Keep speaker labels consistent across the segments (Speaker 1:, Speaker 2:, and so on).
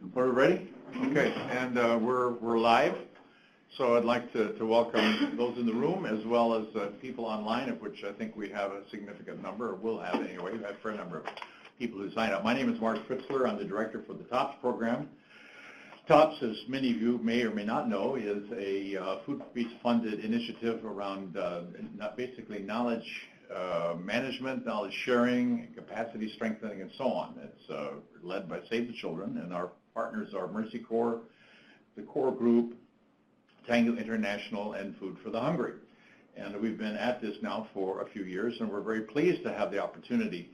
Speaker 1: Are we ready? Okay, and we're live. So I'd like to welcome those in the room as well as people online, of which I think we have a significant number, or will have anyway. We've had a fair number of people who signed up. My name is Mark Fritzler. I'm the director for the TOPS program. TOPS, as many of you may or may not know, is a food funded initiative around basically knowledge management, knowledge sharing, capacity strengthening, and so on. It's led by Save the Children, and our partners are Mercy Corps, the Core Group, Tango International, and Food for the Hungry. And we've been at this now for a few years, and we're very pleased to have the opportunity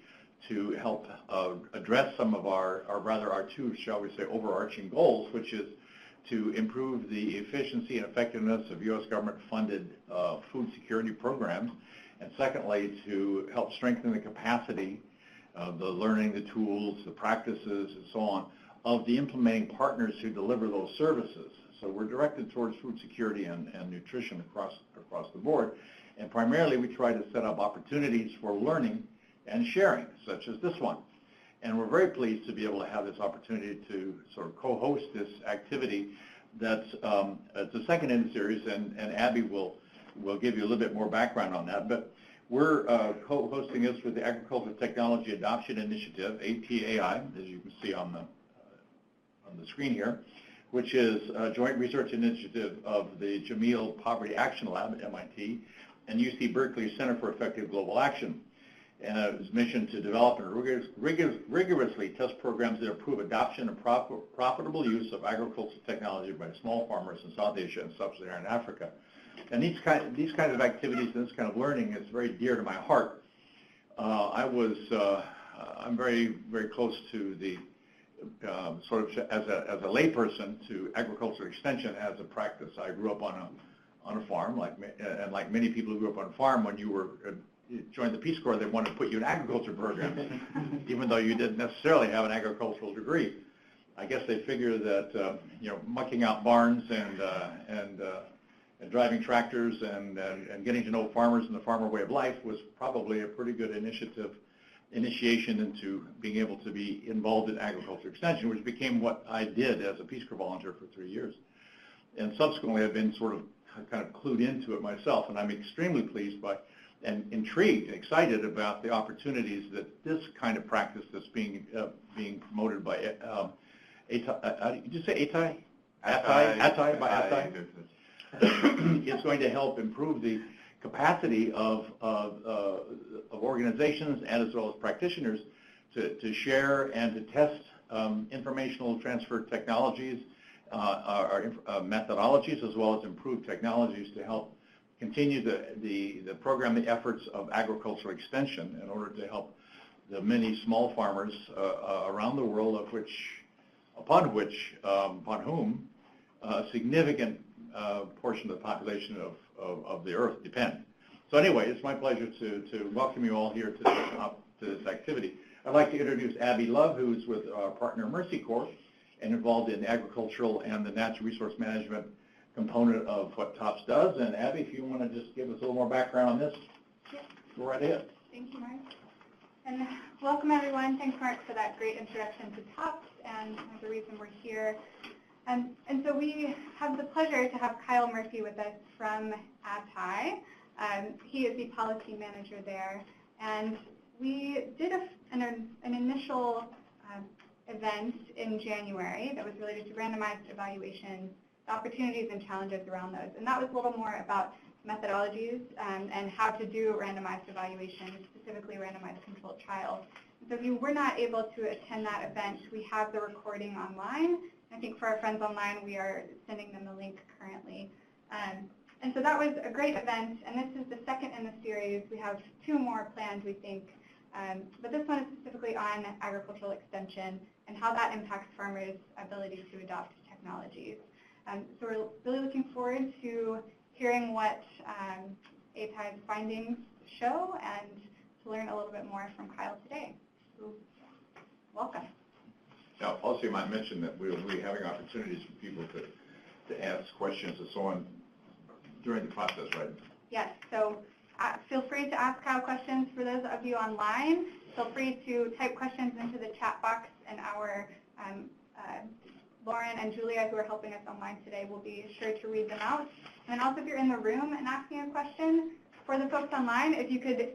Speaker 1: to help address some of our two, shall we say, overarching goals, which is to improve the efficiency and effectiveness of U.S. government-funded food security programs, and secondly, to help strengthen the capacity, the learning, the tools, the practices, and so on, of the implementing partners who deliver those services. So we're directed towards food security and nutrition across the board, and primarily we try to set up opportunities for learning and sharing, such as this one. And we're very pleased to be able to have this opportunity to sort of co-host this activity. That's it's the second in the series, and Abby will give you a little bit more background on that. But we're co-hosting this with the Agricultural Technology Adoption Initiative, ATAI, as you can see on the screen here, which is a joint research initiative of the Jameel Poverty Action Lab at MIT and UC Berkeley Center for Effective Global Action. And its mission to develop and rigorously test programs that improve adoption and profitable use of agricultural technology by small farmers in South Asia and Sub-Saharan Africa. And these kinds of activities and this kind of learning is very dear to my heart. I'm very, very close to the sort of as a layperson to agricultural extension as a practice. I grew up on a farm, like many people who grew up on a farm. When you joined the Peace Corps, they wanted to put you in agriculture programs, even though you didn't necessarily have an agricultural degree. I guess they figure that mucking out barns and driving tractors and getting to know farmers and the farmer way of life was probably a pretty good initiation into being able to be involved in agriculture extension, which became what I did as a Peace Corps volunteer for 3 years. And subsequently, I've been sort of kind of clued into it myself, and I'm extremely pleased by and intrigued and excited about the opportunities that this kind of practice that's being promoted by did you say ATAI? ATAI. It's going to help improve the capacity of organizations and as well as practitioners to share and to test informational transfer technologies, methodologies, as well as improved technologies to help continue the programming efforts of agricultural extension in order to help the many small farmers around the world, upon whom a significant portion of the population of the earth depend. So anyway, it's my pleasure to welcome you all here to this activity. I'd like to introduce Abby Love, who's with our partner Mercy Corps and involved in the agricultural and the natural resource management component of what TOPS does. And Abby, if you want to just give us a little more background on this,
Speaker 2: yes.
Speaker 1: Go right ahead.
Speaker 2: Thank you, Mark. And welcome, everyone. Thanks, Mark, for that great introduction to TOPS and the reason we're here. And so we have the pleasure to have Kyle Murphy with us from ATAI. He is the policy manager there. And we did an initial event in January that was related to randomized evaluations, the opportunities and challenges around those. And that was a little more about methodologies and how to do randomized evaluations, specifically randomized controlled trials. So if you were not able to attend that event, we have the recording online. I think for our friends online, we are sending them the link currently. And so that was a great event, and this is the second in the series. We have 2 more planned, we think. But this one is specifically on agricultural extension and how that impacts farmers' ability to adopt technologies. So we're really looking forward to hearing what ATAI's findings show and to learn a little bit more from Kyle today. So welcome.
Speaker 1: Now, also you might mention that we'll be having opportunities for people to ask questions and so on during the process, right?
Speaker 2: Yes, so feel free to ask Kyle questions. For those of you online, feel free to type questions into the chat box in our Lauren and Julia, who are helping us online today, will be sure to read them out. And then also if you're in the room and asking a question, for the folks online, if you could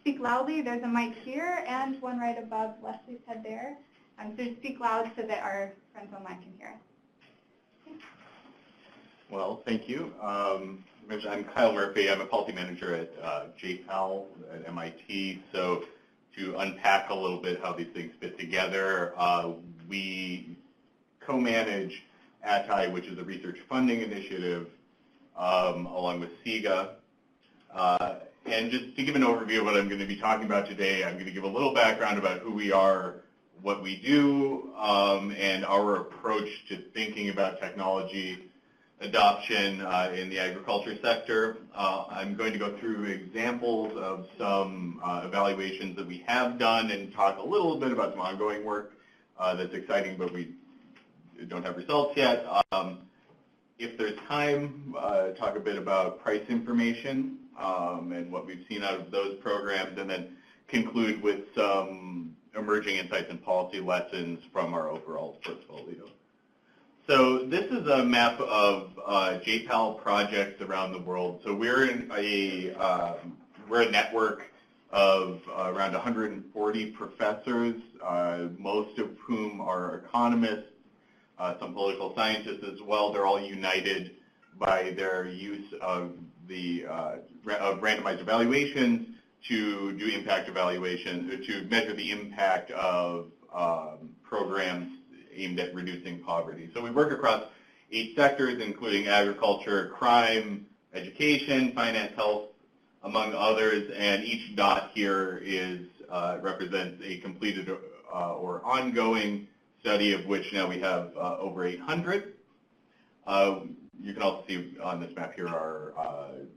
Speaker 2: speak loudly, there's a mic here and one right above Leslie's head there. So just speak loud so that our friends online can hear.
Speaker 3: Well, thank you. I'm Kyle Murphy. I'm a policy manager at JPAL at MIT. So to unpack a little bit how these things fit together, we co-manage ATI, which is a research funding initiative, along with SIGA. And just to give an overview of what I'm going to be talking about today, I'm going to give a little background about who we are, what we do, and our approach to thinking about technology adoption in the agriculture sector. I'm going to go through examples of some evaluations that we have done and talk a little bit about some ongoing work that's exciting, but we don't have results yet. If there's time, talk a bit about price information and what we've seen out of those programs, and then conclude with some emerging insights and policy lessons from our overall portfolio. So this is a map of JPAL projects around the world. So we're a network of around 140 professors, most of whom are economists, some political scientists as well. They're all united by their use of the of randomized evaluations to do impact evaluation, to measure the impact of programs aimed at reducing poverty. So we work across 8 sectors, including agriculture, crime, education, finance, health, among others, and each dot here is represents a completed or ongoing study, of which now we have over 800. You can also see on this map here our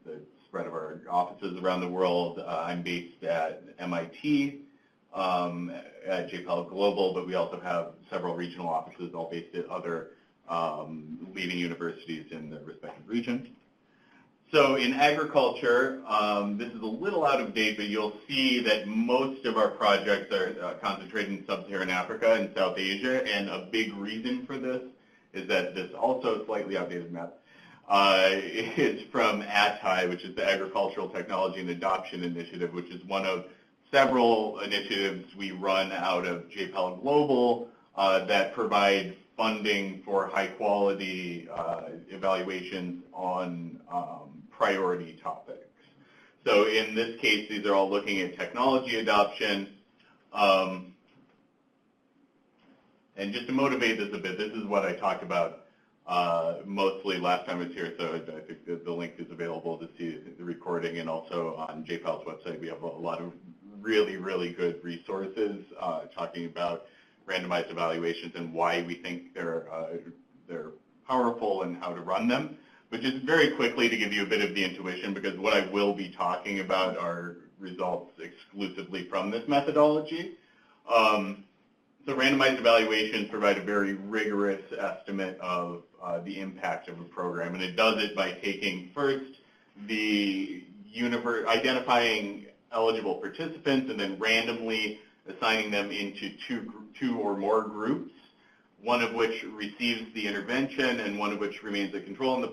Speaker 3: the spread of our offices around the world. I'm based at MIT, at JPAL Global, but we also have several regional offices all based at other leading universities in the respective region. So in agriculture, this is a little out of date, but you'll see that most of our projects are concentrated in sub-Saharan Africa and South Asia, and a big reason for this is that this also slightly outdated map is from ATI, which is the Agricultural Technology and Adoption Initiative, which is one of several initiatives we run out of JPAL Global that provide funding for high-quality evaluations on priority topics. So in this case, these are all looking at technology adoption. And just to motivate this a bit, this is what I talked about mostly last time I was here, so I think the link is available to see the recording, and also on JPAL's website we have a lot of really, really good resources talking about randomized evaluations and why we think they're powerful and how to run them. But just very quickly to give you a bit of the intuition, because what I will be talking about are results exclusively from this methodology. So randomized evaluations provide a very rigorous estimate of the impact of a program, and it does it by taking first identifying eligible participants and then randomly assigning them into two or more groups, one of which receives the intervention and one of which remains a control. And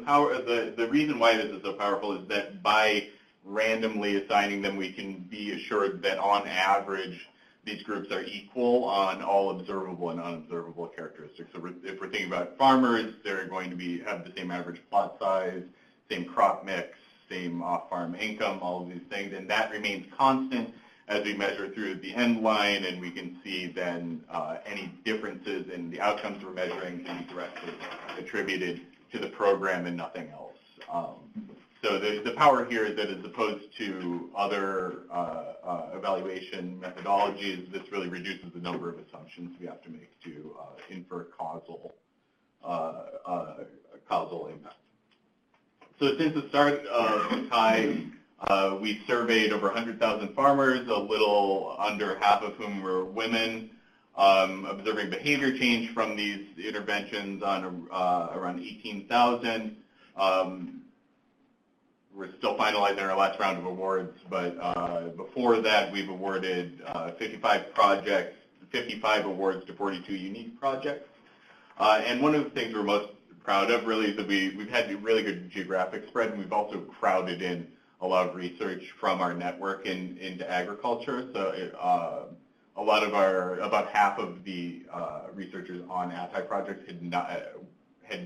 Speaker 3: the reason why this is so powerful is that by randomly assigning them, we can be assured that on average these groups are equal on all observable and unobservable characteristics. So if we're thinking about farmers, they're going to have the same average plot size, same crop mix, same off-farm income, all of these things, and that remains constant as we measure through the end line, and we can see then any differences in the outcomes we're measuring can be directly attributed to the program and nothing else. So the power here is that as opposed to other evaluation methodologies, this really reduces the number of assumptions we have to make to infer causal impact. So since the start of the time, we surveyed over 100,000 farmers, a little under half of whom were women, observing behavior change from these interventions on around 18,000. We're still finalizing our last round of awards, but before that, we've awarded 55 awards to 42 unique projects. And one of the things we're most proud of really is that we've had a really good geographic spread, and we've also crowded in a lot of research from our network into agriculture. So a lot of about half of the researchers on ATI projects had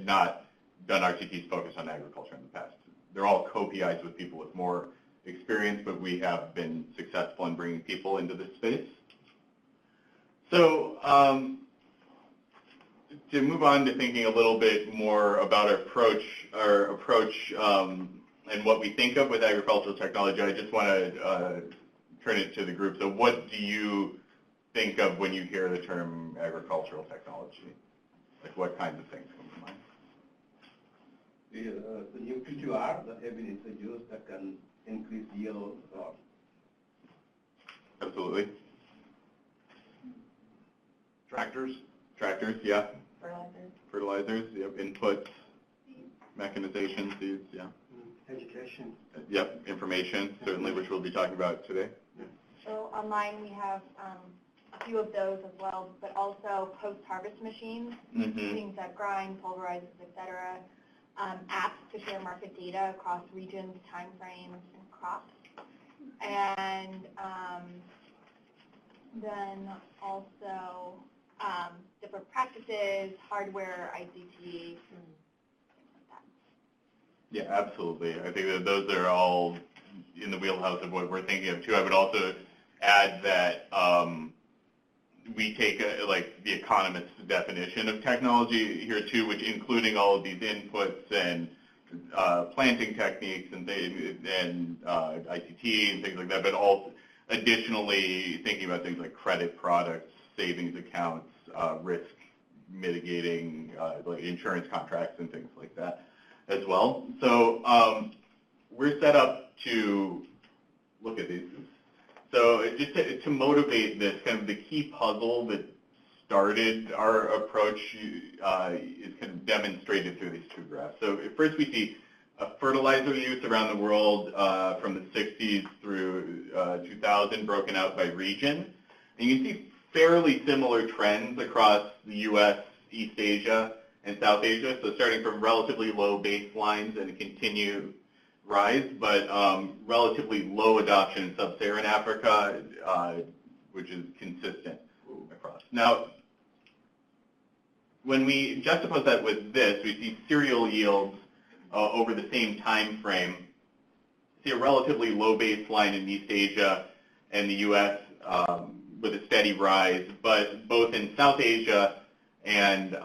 Speaker 3: not done RCTs focused on agriculture in the past. They're all co-PIs with people with more experience, but we have been successful in bringing people into this space. So to move on to thinking a little bit more about our approach and what we think of with agricultural technology, I just want to turn it to the group. So what do you think of when you hear the term agricultural technology? Like what kinds of things come to mind?
Speaker 4: The new P2R, the evidence used that can increase yield.
Speaker 3: Absolutely.
Speaker 1: Tractors?
Speaker 3: Tractors, yeah.
Speaker 2: Fertilizers.
Speaker 3: Fertilizers, yep. Inputs, mechanization, seeds, yeah.
Speaker 4: Education.
Speaker 3: Yep, information, certainly, which we'll be talking about today.
Speaker 5: So online we have a few of those as well, but also post-harvest machines, things that grind, pulverizes, etc. Apps to share market data across regions, time frames, and crops. And then also different practices, hardware, ICT, things like that.
Speaker 3: Yeah, absolutely. I think that those are all in the wheelhouse of what we're thinking of too. I would also add that we take like the economist's definition of technology here too, which including all of these inputs and planting techniques and ICT and things like that, but also additionally thinking about things like credit products, savings accounts, risk mitigating, like insurance contracts and things like that as well. So we're set up to look at these. So just to motivate this, kind of the key puzzle that started our approach is kind of demonstrated through these two graphs. So first we see fertilizer use around the world from the 60s through 2000 broken out by region. And you can see fairly similar trends across the U.S., East Asia, and South Asia. So starting from relatively low baselines and continue rise, but relatively low adoption in sub-Saharan Africa, which is consistent across. Now, when we juxtapose that with this, we see cereal yields over the same time frame. See a relatively low baseline in East Asia and the U.S. With a steady rise, but both in South Asia and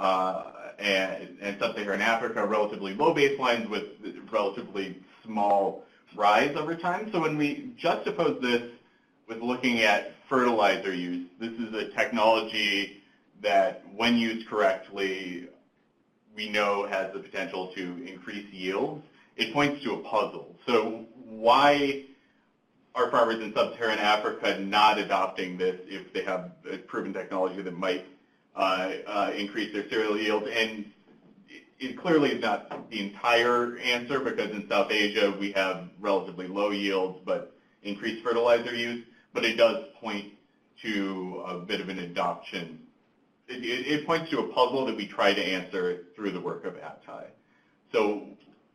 Speaker 3: sub-Saharan Africa, relatively low baselines with relatively small rise over time. So when we juxtapose this with looking at fertilizer use, this is a technology that, when used correctly, we know has the potential to increase yields. It points to a puzzle. So why are farmers in sub-Saharan Africa not adopting this if they have a proven technology that might increase their cereal yields? And it clearly is not the entire answer, because in South Asia we have relatively low yields but increased fertilizer use, but it does point to a bit of an adoption. It points to a puzzle that we try to answer through the work of ATI. So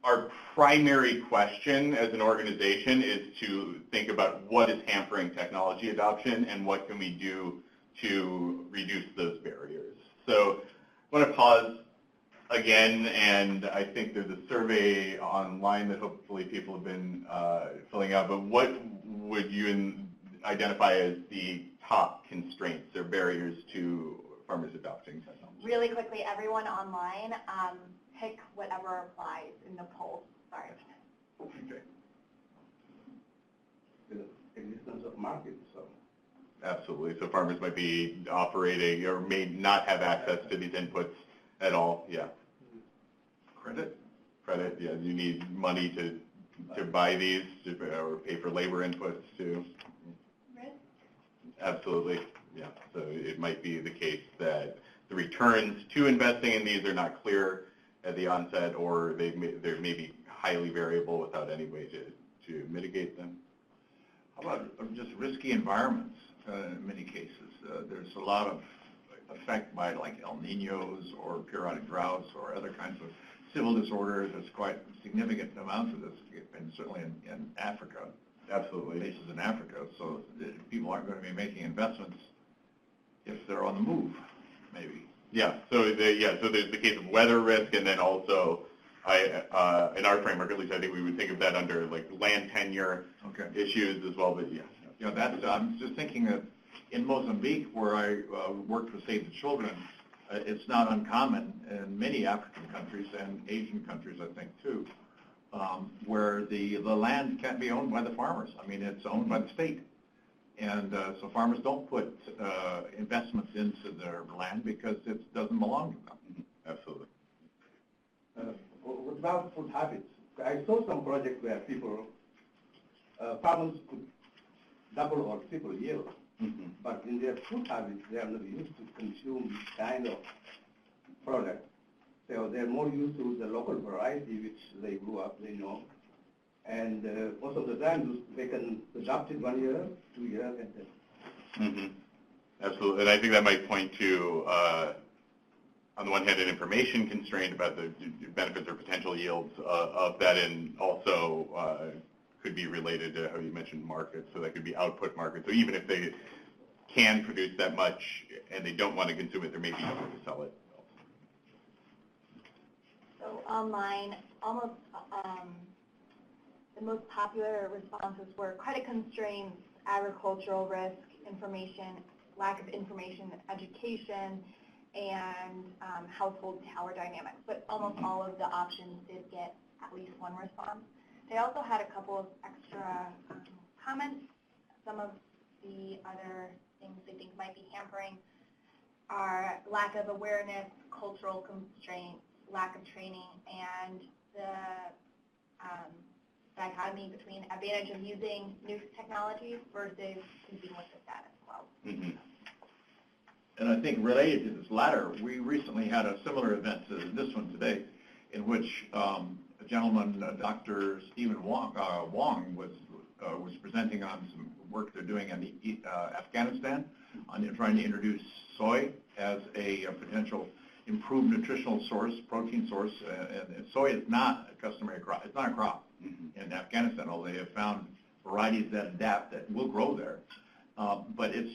Speaker 3: our primary question as an organization is to think about what is hampering technology adoption and what can we do to reduce those barriers. So I want to pause again, and I think there's a survey online that hopefully people have been filling out, but what would you identify as the top constraints or barriers to farmers adopting technology?
Speaker 5: Really quickly, everyone online, pick whatever applies in the poll. Sorry.
Speaker 3: Okay.
Speaker 4: The existence of markets. So.
Speaker 3: Absolutely. So farmers might be operating or may not have access to these inputs at all. Yeah.
Speaker 1: Credit?
Speaker 3: Credit. Yeah. You need money to buy these or pay for labor inputs too.
Speaker 2: Risk?
Speaker 3: Absolutely. Yeah. So it might be the case that the returns to investing in these are not clear at the onset, or they may be highly variable without any way to mitigate them.
Speaker 1: How about just risky environments in many cases? There's a lot of effect by like El Niños or periodic droughts or other kinds of civil disorders. There's quite significant amounts of this, and certainly in Africa.
Speaker 3: Absolutely.
Speaker 1: Places in Africa, so people aren't going to be making investments if they're on the move, maybe.
Speaker 3: Yeah. So there's the case of weather risk, and then also, in our framework, at least I think we would think of that under like land tenure issues as well. But yeah.
Speaker 1: Yeah, that's. I'm just thinking that in Mozambique, where I worked with Save the Children, it's not uncommon in many African countries and Asian countries, I think, too, where the land can't be owned by the farmers. I mean, it's owned by the state. And so farmers don't put investments into their land because it doesn't belong to them.
Speaker 3: Mm-hmm. Absolutely.
Speaker 4: What about food habits? I saw some projects where people, farmers could double or triple yield, but in their food habits, they are not used to consume this kind of product. So they're more used to the local variety which they grew up, they know. And most of the time, they can adopt it 1 year, 2 years, and then.
Speaker 3: Absolutely, and I think that might point to, on the one hand, an information constraint about the benefits or potential yields of that, and also could be related to how you mentioned markets. So that could be output markets. So even if they can produce that much and they don't want to consume it, there may be no way to sell it.
Speaker 5: So online, almost the most popular responses were credit constraints, agricultural risk, information, lack of information, education, and household power dynamics. But almost all of the options did get at least one response. They also had a couple of extra comments. Some of the other things they think might be hampering are lack of awareness, cultural constraints, lack of training, and the dichotomy between advantage of using new technologies versus keeping with the status quo.
Speaker 1: And I think related to this latter, we recently had a similar event to this one today, in which a gentleman, Dr. Stephen Wong, was presenting on some work they're doing in Afghanistan on trying to introduce soy as a potential improved nutritional source, protein source. And soy is not a customary crop. It's not a crop in Afghanistan, although they have found varieties that adapt that will grow there. But it's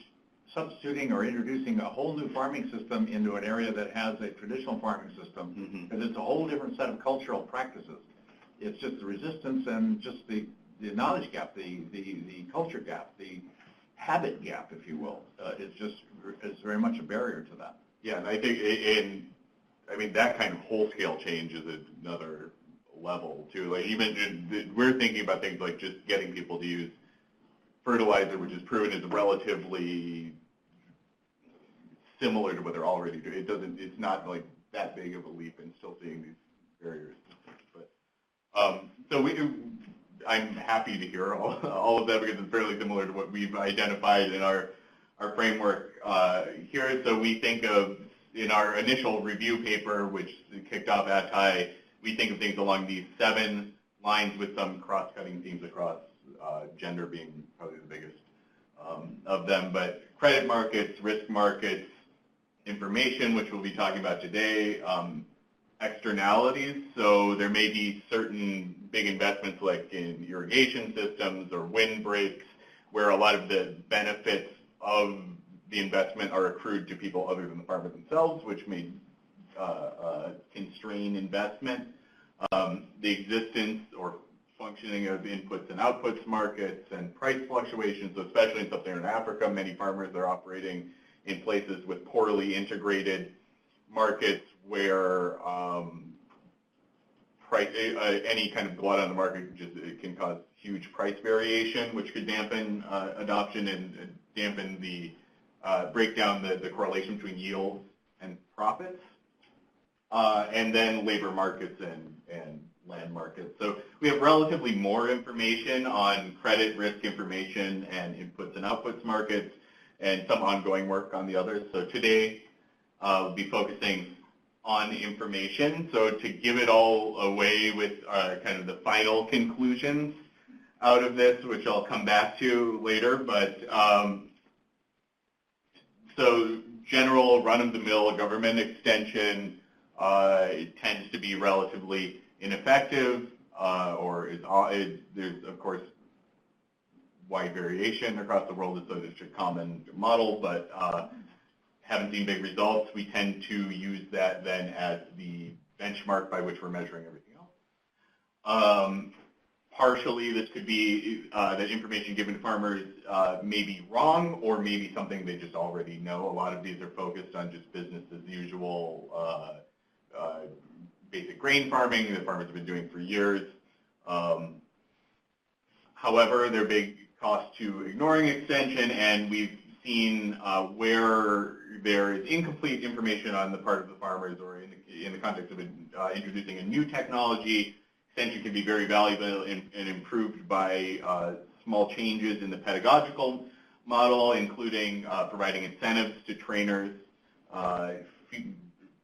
Speaker 1: substituting or introducing a whole new farming system into an area that has a traditional farming system, because it's a whole different set of cultural practices. It's just the resistance and just the knowledge gap, the culture gap, the habit gap, if you will. It's very much a barrier to that.
Speaker 3: Yeah, and I think I mean that kind of whole-scale change is another level too. Like even we're thinking about things like just getting people to use fertilizer, which is proven is relatively similar to what they're already doing. It's not like that big of a leap, and still seeing these barriers. But I'm happy to hear all of that, because it's fairly similar to what we've identified in our framework here. So we think of, in our initial review paper, which kicked off at TIE, we think of things along these 7 lines with some cross-cutting themes across, gender being probably the biggest of them. But credit markets, risk markets, information, which we'll be talking about today, externalities. So there may be certain big investments like in irrigation systems or windbreaks, where a lot of the benefits of the investment are accrued to people other than the farmer themselves, which may constrain investment. The existence or functioning of inputs and outputs markets and price fluctuations, so especially in sub-Saharan Africa, many farmers are operating in places with poorly integrated markets where any kind of glut on the market it can cause huge price variation, which could dampen adoption and dampen the break down the correlation between yields and profits. And then labor markets and land markets. So we have relatively more information on credit risk information and inputs and outputs markets, and some ongoing work on the others. So today we'll be focusing on information. So to give it all away with kind of the final conclusions out of this, which I'll come back to later, but so general run-of-the-mill government extension it tends to be relatively ineffective, or there's, of course, wide variation across the world. It's a common model, but haven't seen big results. We tend to use that then as the benchmark by which we're measuring everything else. Partially, this could be that information given to farmers may be wrong, or maybe something they just already know. A lot of these are focused on just business as usual, basic grain farming that farmers have been doing for years. However, there are big costs to ignoring extension, and we've seen where there is incomplete information on the part of the farmers, or in the context of introducing a new technology, extension can be very valuable and improved by small changes in the pedagogical model, including providing incentives to trainers,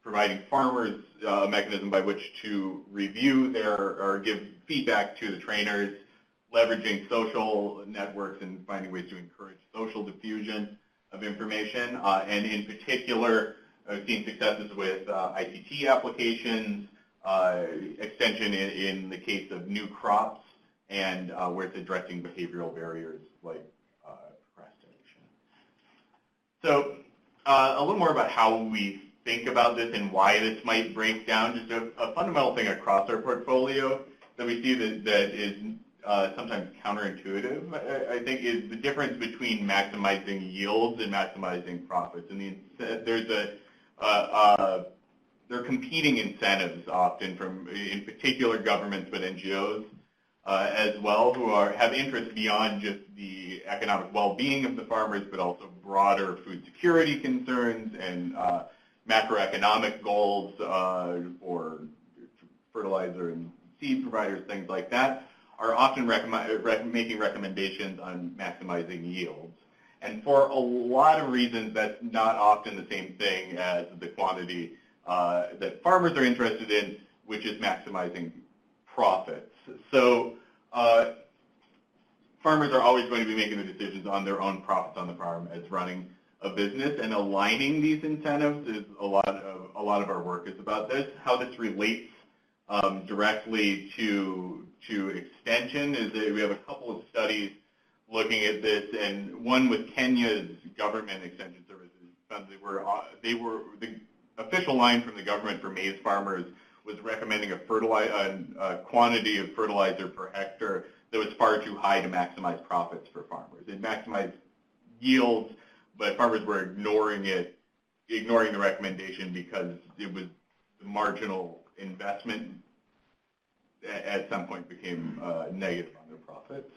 Speaker 3: providing farmers a mechanism by which to review or give feedback to the trainers, leveraging social networks and finding ways to encourage social diffusion of information. And in particular, I've seen successes with ICT applications, extension in the case of new crops, and where it's addressing behavioral barriers like procrastination. So a little more about how we think about this and why this might break down. Just a fundamental thing across our portfolio that we see that is sometimes counterintuitive, I think, is the difference between maximizing yields and maximizing profits. And there are competing incentives often from, in particular, governments, but NGOs as well, who have interests beyond just the economic well-being of the farmers, but also broader food security concerns and macroeconomic goals for fertilizer and seed providers, things like that, are often making recommendations on maximizing yields. And for a lot of reasons, that's not often the same thing as the quantity that farmers are interested in, which is maximizing profits. So farmers are always going to be making the decisions on their own profits on the farm as running a business, and aligning these incentives is a lot of our work is about this. How this relates directly to extension is that we have a couple of studies looking at this, and one with Kenya's government extension services found the official line from the government for maize farmers was recommending a quantity of fertilizer per hectare that was far too high to maximize profits for farmers. It maximized yields, but farmers were ignoring the recommendation because it was the marginal investment at some point became negative on their profits.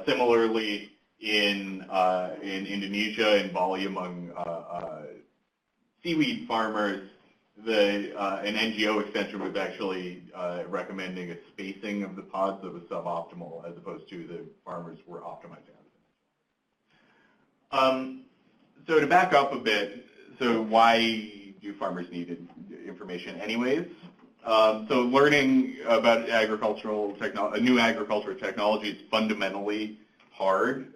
Speaker 3: Similarly, in Indonesia, in Bali, among seaweed farmers, an NGO extension was actually recommending a spacing of the pods that was suboptimal, as opposed to the farmers were optimizing on it. So to back up a bit, so why do farmers need information anyways? So learning about new agricultural technology is fundamentally hard.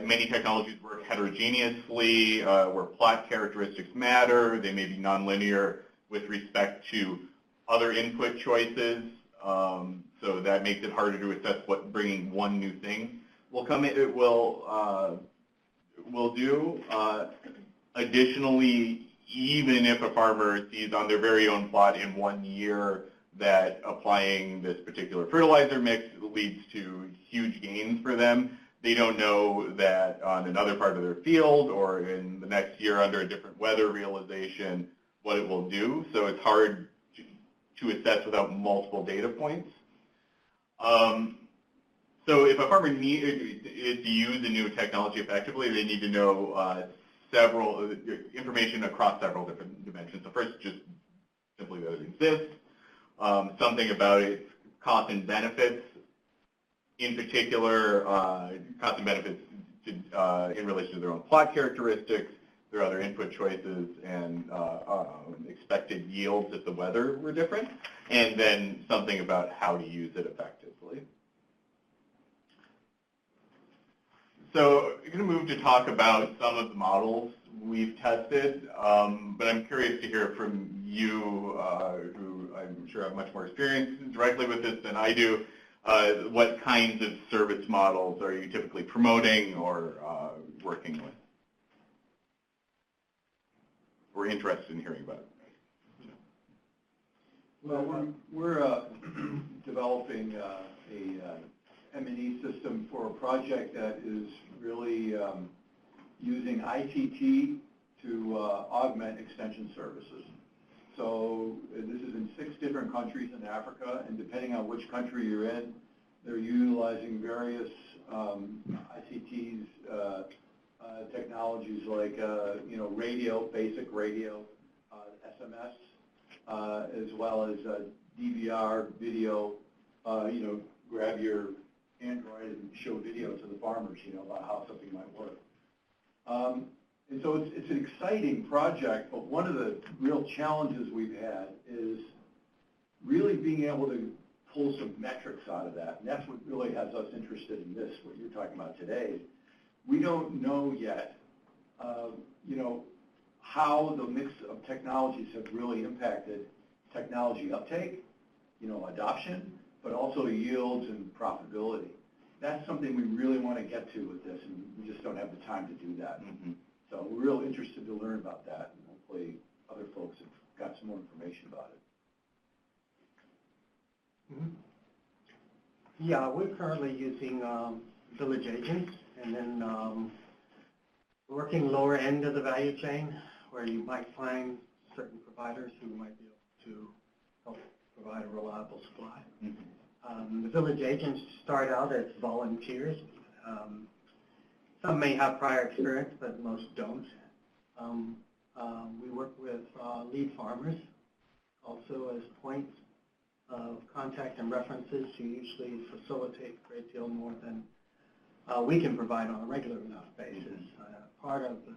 Speaker 3: Many technologies work heterogeneously, where plot characteristics matter. They may be nonlinear with respect to other input choices. So that makes it harder to assess what bringing one new thing will do. Additionally, even if a farmer sees on their very own plot in 1 year that applying this particular fertilizer mix leads to huge gains for them, they don't know that on another part of their field or in the next year under a different weather realization what it will do. So it's hard to assess without multiple data points. So if a farmer needs to use a new technology effectively, they need to know several information across several different dimensions. So first, just simply that it exists, something about its costs and benefits, in particular, costs and benefits in relation to their own plot characteristics, their other input choices, and expected yields if the weather were different, and then something about how to use it effectively. So I'm going to move to talk about some of the models we've tested, but I'm curious to hear from you, who I'm sure have much more experience directly with this than I do. What kinds of service models are you typically promoting or working with? We're interested in hearing about it.
Speaker 1: Well, we're developing a M&E system for a project that is really using ICT to augment extension services. So this is in 6 different countries in Africa, and depending on which country you're in, they're utilizing various ICTs, technologies like radio, basic radio, SMS, as well as DVR video. Grab your Android and show video to the farmers, about how something might work. And so it's an exciting project, but one of the real challenges we've had is really being able to pull some metrics out of that. And that's what really has us interested in this, what you're talking about today. We don't know yet, how the mix of technologies have really impacted technology uptake, adoption, but also yields and profitability. That's something we really want to get to with this, and we just don't have the time to do that.
Speaker 3: Mm-hmm.
Speaker 1: So we're real interested to learn about that, and hopefully other folks have got some more information about it.
Speaker 6: Mm-hmm. Yeah, we're currently using village agents, and then working lower end of the value chain, where you might find certain providers who might be able to help provide a reliable supply. Mm-hmm. The village agents start out as volunteers. Some may have prior experience, but most don't. We work with lead farmers also as points of contact and references who usually facilitate a great deal more than we can provide on a regular enough basis. Part of the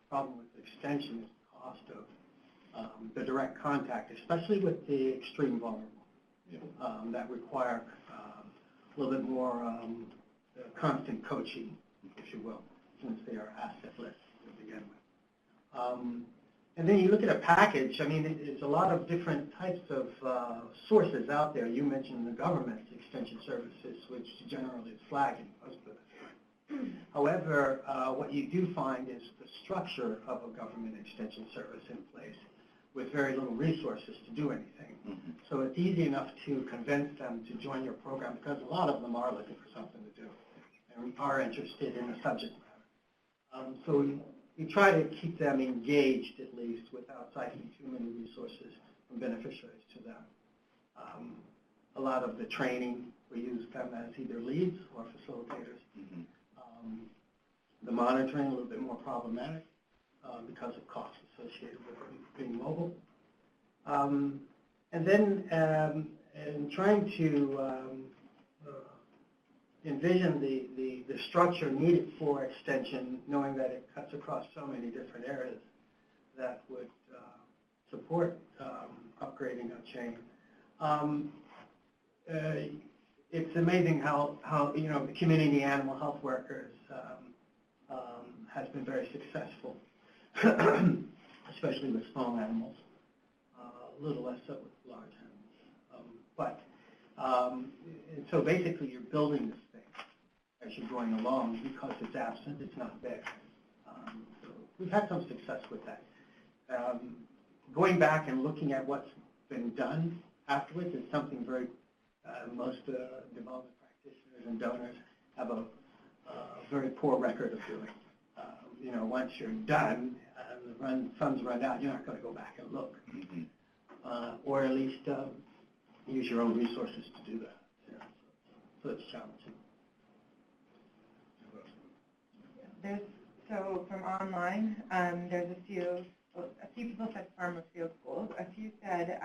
Speaker 6: problem with extension is the cost of the direct contact, especially with the extreme vulnerable, that require a little bit more constant coaching, if you will, since they are assetless to begin with. And then you look at a package, there's a lot of different types of sources out there. You mentioned the government's extension services, which generally is flagging most of the time. However, what you do find is the structure of a government extension service in place with very little resources to do anything. Mm-hmm. So it's easy enough to convince them to join your program because a lot of them are looking for something to do and are interested in the subject matter. So we try to keep them engaged, at least, without citing too many resources from beneficiaries to them. A lot of the training, we use them as either leads or facilitators. Mm-hmm. The monitoring, a little bit more problematic because of costs associated with being mobile. And then in trying to envision the structure needed for extension, knowing that it cuts across so many different areas that would support upgrading a chain. It's amazing how the community animal health workers has been very successful, especially with small animals, a little less so with large animals. And so basically you're building this thing as you're going along because it's absent, it's not there. So we've had some success with that. Going back and looking at what's been done afterwards is something very, most development practitioners and donors have a very poor record of doing. Once you're done and the funds run out, you're not going to go back and look. Mm-hmm. Or at least use your own resources to do that. Yeah. So it's challenging.
Speaker 7: So from online, there's a few people said farmer field schools, a few said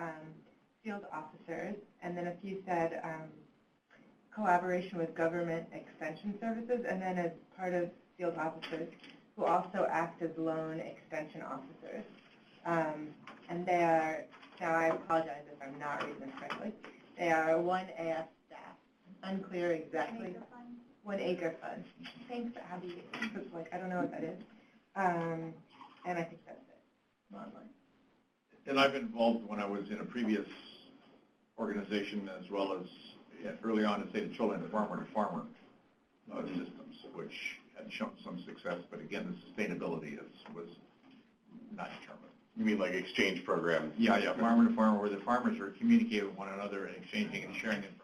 Speaker 7: field officers, and then a few said collaboration with government extension services, and then as part of field officers who also act as lone extension officers. And they are, now I apologize if I'm not reading this correctly, they are 1 AF staff. Unclear exactly 1 acre fund. Thanks, Abby. It's like, I don't know what that is. And I think that's it. Online.
Speaker 1: And I've been involved when I was in a previous organization as well as early on in State of Children, farmer-to-farmer systems, which had shown some success, but again, the sustainability was not determined.
Speaker 3: You mean like exchange programs?
Speaker 1: Yeah, farmer-to-farmer, where the farmers are communicating with one another and exchanging and sharing information.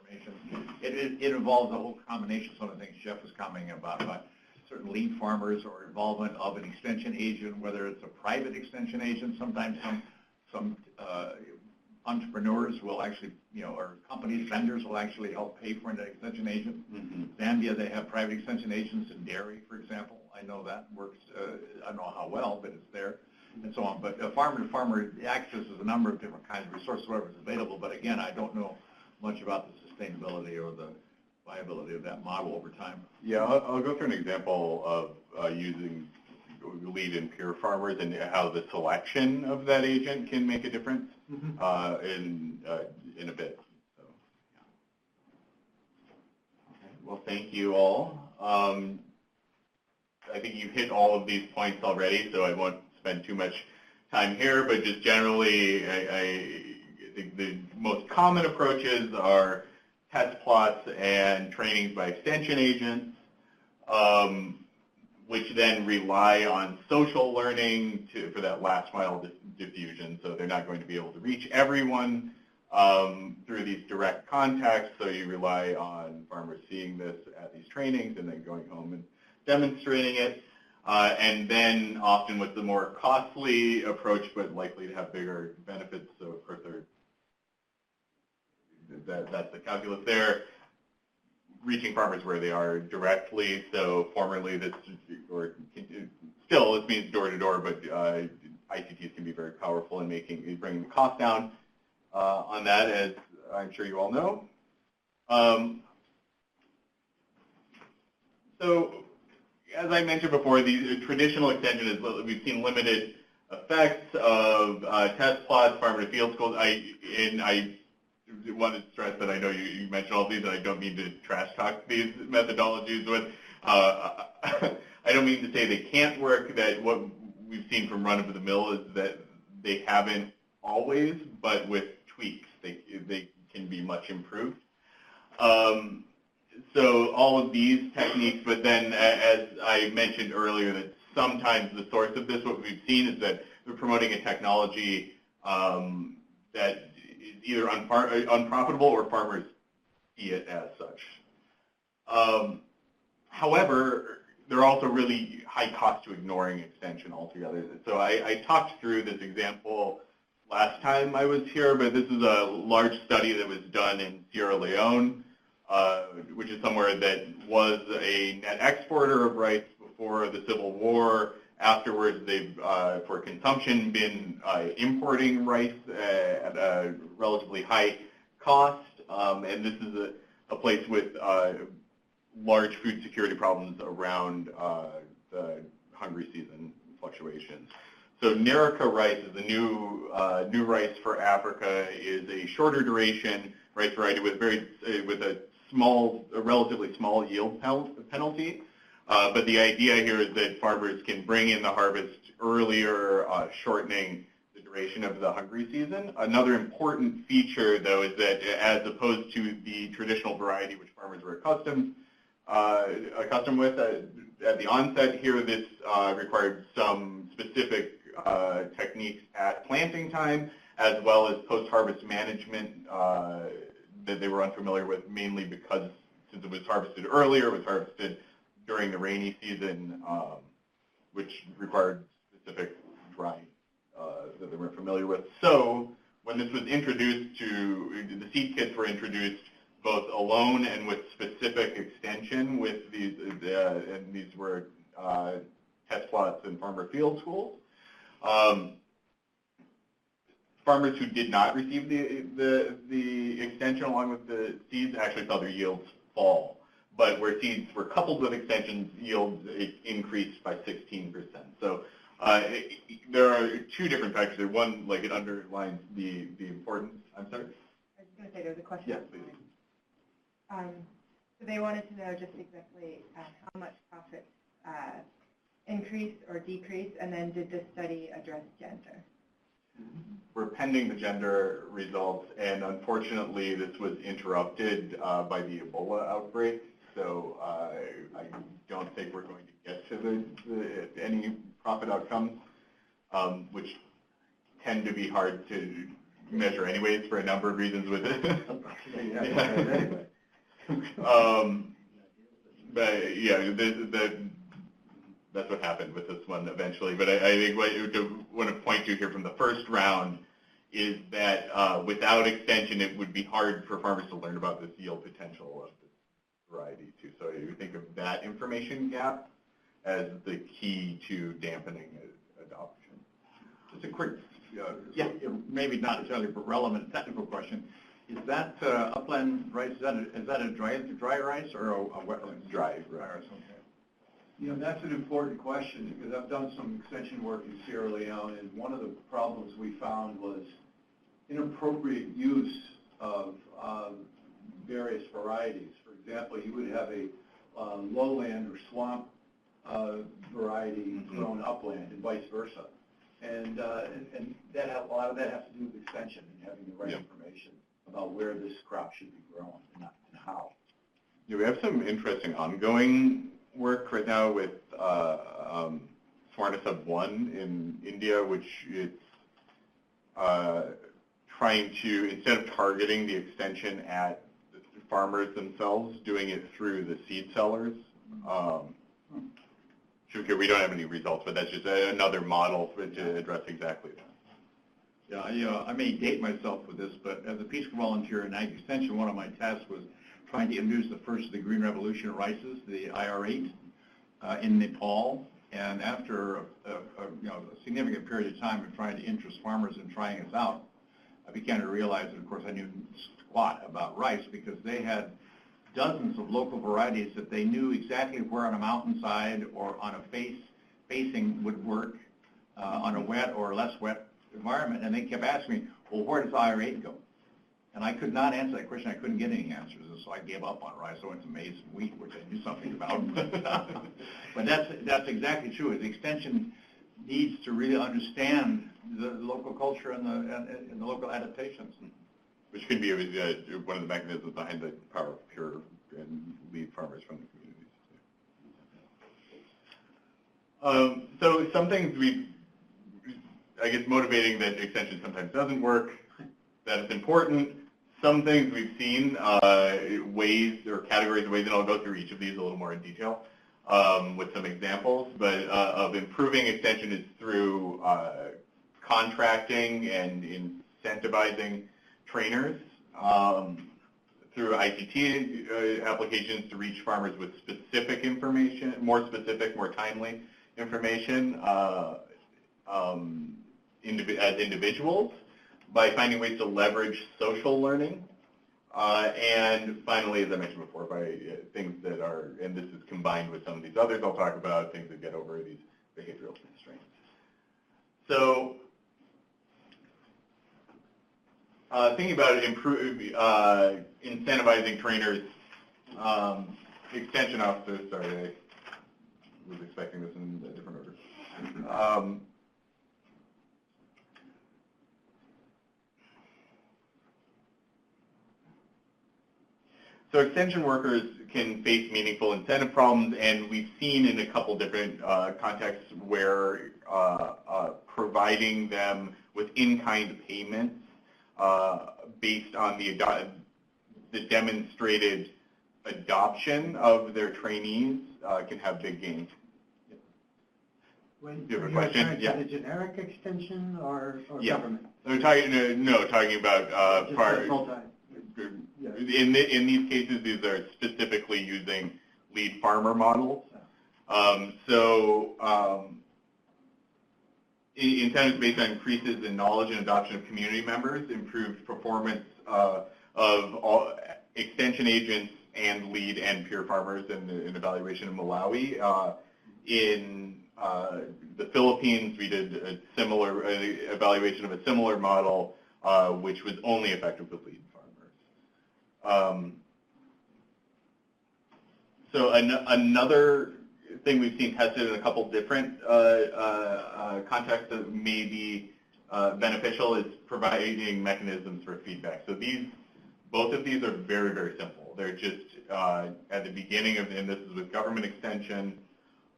Speaker 1: It involves a whole combination of some of the things Jeff was commenting about certain lead farmers or involvement of an extension agent, whether it's a private extension agent, sometimes some entrepreneurs will actually, or companies, vendors will actually help pay for an extension agent. Zambia, they have private extension agents in dairy, for example. I know that works. I don't know how well, but it's there, and so on. But farmer-to-farmer accesses a number of different kinds of resources, whatever is available. But again, I don't know much about the sustainability or the viability of that model over time.
Speaker 3: Yeah, I'll go through an example of using lead and peer farmers and how the selection of that agent can make a difference in a bit. So, yeah. Okay. Well, thank you all. I think you hit all of these points already, so I won't spend too much time here, but just generally, I think the most common approaches are test plots and trainings by extension agents, which then rely on social learning for that last mile diffusion. So they're not going to be able to reach everyone through these direct contacts. So you rely on farmers seeing this at these trainings and then going home and demonstrating it. And then often with the more costly approach, but likely to have bigger benefits. So of course, that's the calculus there. Reaching farmers where they are directly. So formerly this, or still this means door to door, but ICTs can be very powerful in bringing the cost down on that, as I'm sure you all know. So as I mentioned before, the traditional extension is we've seen limited effects of test plots, farmer to field schools. I want to stress that I know you mentioned all these, and I don't mean to trash talk these methodologies, but I don't mean to say they can't work. That what we've seen from run-of-the-mill is that they haven't always, but with tweaks, they can be much improved. So all of these techniques, but then as I mentioned earlier, that sometimes the source of this, what we've seen is that they're promoting a technology that either unprofitable or farmers see it as such. However, there are also really high costs to ignoring extension altogether. So I talked through this example last time I was here, but this is a large study that was done in Sierra Leone, which is somewhere that was a net exporter of rice before the Civil War. Afterwards, they've, for consumption, been importing rice at a relatively high cost, and this is a place with large food security problems around the hungry season fluctuations. So Nerica rice is a new rice for Africa. Is a shorter duration rice variety with a relatively small yield penalty. But the idea here is that farmers can bring in the harvest earlier, shortening the duration of the hungry season. Another important feature, though, is that as opposed to the traditional variety which farmers were accustomed with at the onset here, this required some specific techniques at planting time, as well as post-harvest management that they were unfamiliar with, mainly because since it was harvested earlier, it was harvested during the rainy season, which required specific drying that they weren't familiar with. So when this was introduced the seed kits were introduced both alone and with specific extension with these, and these were test plots and farmer field schools. Farmers who did not receive the extension along with the seeds actually saw their yields fall. But where seeds were coupled with extensions, yields increased by 16%. So there are two different factors there. One, like it underlines the importance. I'm sorry?
Speaker 7: I was going to say there's a question.
Speaker 3: Yes, please.
Speaker 7: So they wanted to know just exactly how much profits increased or decreased, and then did this study address gender?
Speaker 3: We're pending the gender results, and unfortunately this was interrupted by the Ebola outbreak, so I don't think we're going to get to any profit outcomes, which tend to be hard to measure anyways for a number of reasons with it. But yeah, that's what happened with this one eventually. But I think what I want to point to here from the first round is that without extension, it would be hard for farmers to learn about this yield potential of this variety too. So you think of that information gap as the key to dampening adoption.
Speaker 1: Just a quick, maybe not entirely relevant technical question. Is that upland rice, is that a dry rice or a wetland?
Speaker 3: Dry
Speaker 1: rice, okay.
Speaker 8: You know, that's an important question because I've done some extension work in Sierra Leone, and one of the problems we found was inappropriate use of various varieties. For example, you would have a lowland or swamp variety grown upland and vice versa. And that a lot of that has to do with extension and having the right information about where this crop should be grown and how.
Speaker 3: Yeah, we have some interesting ongoing work right now with Swarna 1 in India, which is trying to, instead of targeting the extension at the farmers themselves, doing it through the seed sellers. We don't have any results, but that's just another model to address exactly that.
Speaker 1: Yeah, I may date myself with this, but as a Peace Corps volunteer in Ag Extension, one of my tasks was trying to introduce the first of the Green Revolution rices, the IR8, in Nepal. And after a significant period of time of trying to interest farmers in trying us out, I began to realize that, of course, I knew squat about rice because they had dozens of local varieties that they knew exactly where on a mountainside or on a facing would work on a wet or less wet environment. And they kept asking me, well, where does IR8 go? And I could not answer that question. I couldn't get any answers, and so I gave up on rice. I went to maize and wheat, which I knew something about. But that's exactly true. The extension needs to really understand the local culture and the local adaptations.
Speaker 3: Which could be one of the mechanisms behind the power of pure and lead farmers from the communities. So some things I guess motivating that extension sometimes doesn't work, that it's important. Some things we've seen, ways or categories of ways, and I'll go through each of these a little more in detail with some examples, but of improving extension is through contracting and incentivizing trainers, through ICT applications to reach farmers with specific information, more specific, more timely information as individuals, by finding ways to leverage social learning, and finally, as I mentioned before, by things that are, and this is combined with some of these others I'll talk about, things that get over these behavioral constraints. So, thinking about incentivizing trainers, extension officers, sorry, I was expecting this in a different order. So extension workers can face meaningful incentive problems, and we've seen in a couple different contexts where providing them with in-kind payments based on the demonstrated adoption of their trainees can have big gains.
Speaker 6: When
Speaker 3: Do you have a
Speaker 6: you're
Speaker 3: question?
Speaker 6: referring
Speaker 3: Yeah.
Speaker 6: to the generic extension or
Speaker 3: Yeah.
Speaker 6: government?
Speaker 3: I'm talking about
Speaker 6: Just the full-time. Yeah.
Speaker 3: in these cases, these are specifically using lead farmer models. Incentives based on increases in knowledge and adoption of community members, improved performance of all extension agents and lead and peer farmers in evaluation in Malawi. In the Philippines, we did a similar evaluation of a similar model, which was only effective with lead farmers. So another thing we've seen tested in a couple different contexts that may be beneficial is providing mechanisms for feedback. So both of these are very, very simple. They're just at the beginning of, and this is with government extension